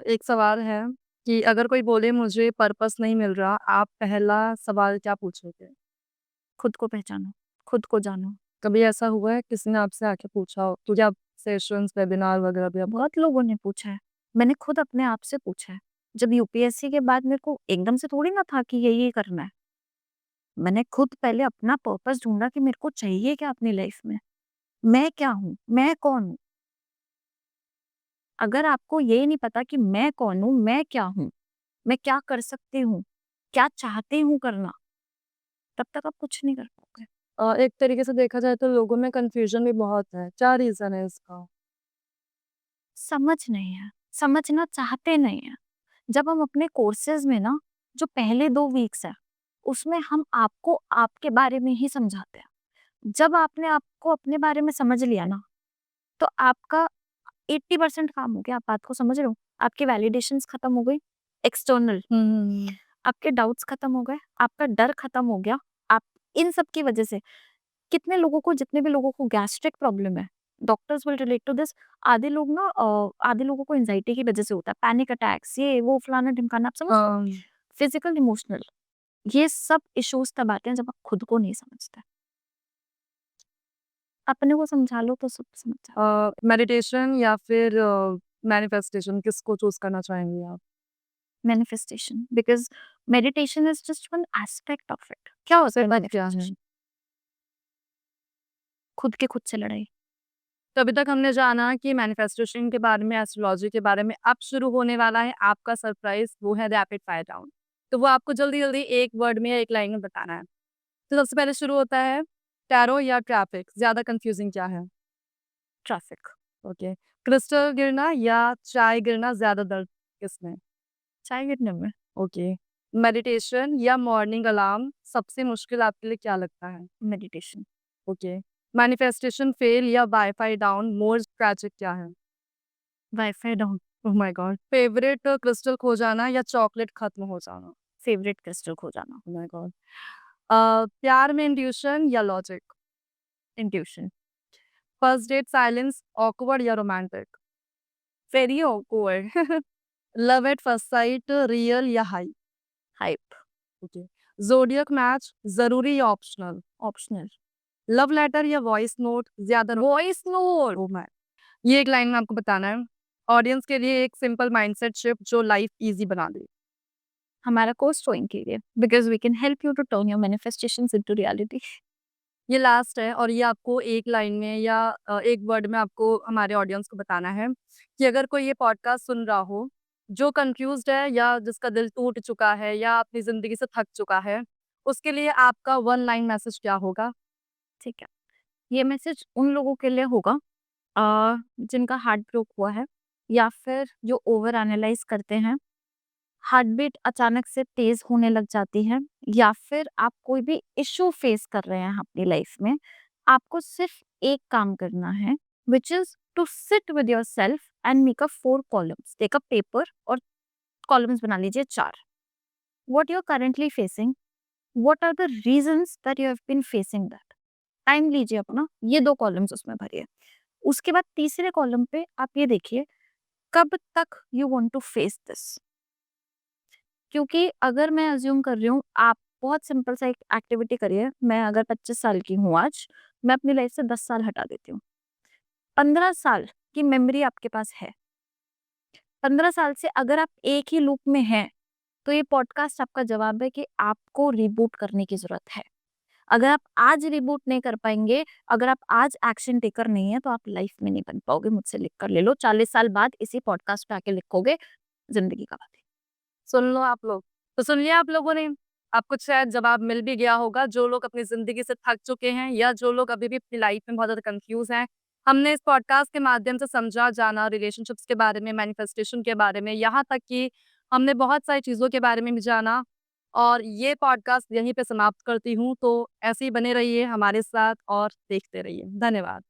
एक सवाल है कि अगर कोई बोले मुझे पर्पस नहीं मिल रहा, आप पहला सवाल क्या पूछोगे? खुद को पहचानो, खुद को जानो। कभी ऐसा हुआ है किसी ने आपसे आके पूछा हो? क्योंकि आप सेशंस, वेबिनार वगैरह भी आप बहुत लोगों ने पूछा है। मैंने खुद अपने आप से पूछा है। जब यूपीएससी के बाद मेरे को एकदम से थोड़ी ना था कि ये करना है। मैंने खुद पहले अपना पर्पस ढूँढा कि मेरे को चाहिए क्या अपनी लाइफ में? मैं क्या हूँ? मैं कौन हूँ? अगर आपको ये नहीं पता कि मैं कौन हूँ, मैं क्या हूँ? मैं क्या कर सकती हूँ? क्या चाहती हूँ करना? तब तक आप कुछ नहीं कर पाओगे। एक तरीके से देखा जाए तो लोगों में कन्फ्यूजन भी बहुत है। क्या रीज़न है इसका? समझ नहीं है, समझना चाहते नहीं हैं। जब हम अपने कोर्सेज़ में ना जो पहले 2 वीक्स है, उसमें हम आपको आपके बारे में ही समझाते हैं। जब आपने आपको अपने बारे में समझ लिया ना, तो आपका 80% काम हो गया। आप बात को समझ रहे हो? आपकी वैलिडेशंस खत्म हो गई, एक्सटर्नल। हुँ, हुँ, हुँ। आपके डाउट्स खत्म हो गए, आपका डर खत्म हो गया। आप इन सब की वजह से कितने लोगों को जितने भी लोगों को गैस्ट्रिक प्रॉब्लम है, doctors will relate to this. आधे लोग ना आधे लोगों को एंग्जायटी की वजह से होता है, पैनिक अटैक्स, ये वो फलाना-ढिमकाना, आप समझ रहे हो? हाँ। फिजिकल, इमोशनल, ये सब इश्यूज़ तब आते हैं जब आप खुद को नहीं समझते। अपने को समझा लो तो सब समझ जाओ। मेडिटेशन या फिर मैनिफेस्टेशन किसको चूज़ करना चाहेंगी आप? Manifestation because meditation is just one aspect of it. क्या होता है सिर्फ क्या है? मैनिफेस्टेशन? खुद के खुद से लड़ाई। तो अभी तक हमने जाना कि मैनिफेस्टेशन के बारे में, एस्ट्रोलॉजी के बारे में। अब शुरू होने वाला है आपका सरप्राइज़, वो है रैपिड फायर राउंड। तो वो आपको जल्दी-जल्दी एक वर्ड में या एक लाइन में बताना है। तो सबसे पहले शुरू होता है टैरो या ट्रैफिक, ज़्यादा कन्फ्यूज़िंग क्या है? Traffic, okay. क्रिस्टल गिरना या चाय गिरना ज़्यादा दर्द किसमें? चाय गिरने में। ओके। मेडिटेशन या मॉर्निंग अलार्म सबसे मुश्किल आपके लिए क्या लगता है? मेडिटेशन। ओके। मैनिफेस्टेशन फेल या वाई-फाई डाउन मोर ट्रेजिक क्या है? Wifi down. Oh my God! Favourite crystal खो जाना या चॉकलेट खत्म हो जाना? फेवरेट क्रिस्टल खो जाना। Oh my God! प्यार में इंट्यूशन या logic? Intuition. First date silence awkward या romantic? Very awkward. Love at first sight real या hype? Hype. Okay. Zodiac match ज़रूरी या ऑप्शनल? ऑप्शनल। लव लेटर या वॉइस नोट ज़्यादा वॉइस नोट। Oh my! ये एक लाइन में आपको बताना है। ऑडियंस के लिए एक सिंपल माइंडसेट शिफ्ट जो लाइफ ईज़ी बना दे। हमारा कोर्स ज्वाइन कीजिए because we can help you to turn your manifestations into reality. ये लास्ट है और ये आपको एक लाइन में या एक वर्ड में आपको हमारे ऑडियंस को बताना है कि अगर कोई ये पॉडकास्ट सुन रहा हो, जो कन्फ्यूज़्ड है या जिसका दिल टूट चुका है या अपनी ज़िंदगी से थक चुका है, उसके लिए आपका वन लाइन मैसेज क्या होगा? ठीक है। ये मैसेज उन लोगों के लिए होगा जिनका हार्ट ब्रोक हुआ है या फिर जो ओवर एनालाइज़ करते हैं, हार्ट बीट अचानक से तेज़ होने लग जाती है या फिर आप कोई भी इश्यू फेस कर रहे हैं अपनी लाइफ में, आपको सिर्फ एक काम करना है which is to sit with yourself and make a 4 columns. Take a paper और कॉलम्स बना लीजिए 4। What you are currently facing, what are the reasons that you have been facing that. Time लीजिए अपना, ये 2 कॉलम्स उसमें भरिए। उसके बाद तीसरे कॉलम पे आप ये देखिए, कब तक you want to face this. क्योंकि अगर मैं अज़्यूम कर रही हूँ, आप बहुत सिंपल सा एक एक्टिविटी करिए, मैं अगर 25 साल की हूँ आज, मैं अपनी लाइफ से 10 साल हटा देती हूँ। 15 साल की मेमोरी आपके पास है। 15 साल से अगर आप एक ही लूप में हैं, तो ये पॉडकास्ट आपका जवाब है कि आपको रिबूट करने की ज़रूरत है। अगर आप आज रिबूट नहीं कर पाएँगे, अगर आप आज एक्शन टेकर नहीं हैं, तो आप लाइफ में नहीं बन पाओगे। मुझसे लिख कर ले लो, 40 साल बाद इसी पॉडकास्ट पे आके लिखोगे, ज़िंदगी का बातें। सुन लो आप लोग। तो सुन लिया आप लोगों ने? आपको शायद जवाब मिल भी गया होगा, जो लोग अपनी ज़िंदगी से थक चुके हैं या जो लोग अभी भी अपनी लाइफ़ में बहुत ज़्यादा कन्फ्यूज़ हैं। हमने इस पॉडकास्ट के माध्यम से समझा, जाना, रिलेशनशिप्स के बारे में, मैनिफेस्टेशन के बारे में, यहाँ तक कि हमने बहुत सारी चीज़ों के बारे में भी जाना और ये पॉडकास्ट यहीं पे समाप्त करती हूँ। तो ऐसे ही बने रहिए हमारे साथ और देखते रहिए। धन्यवाद।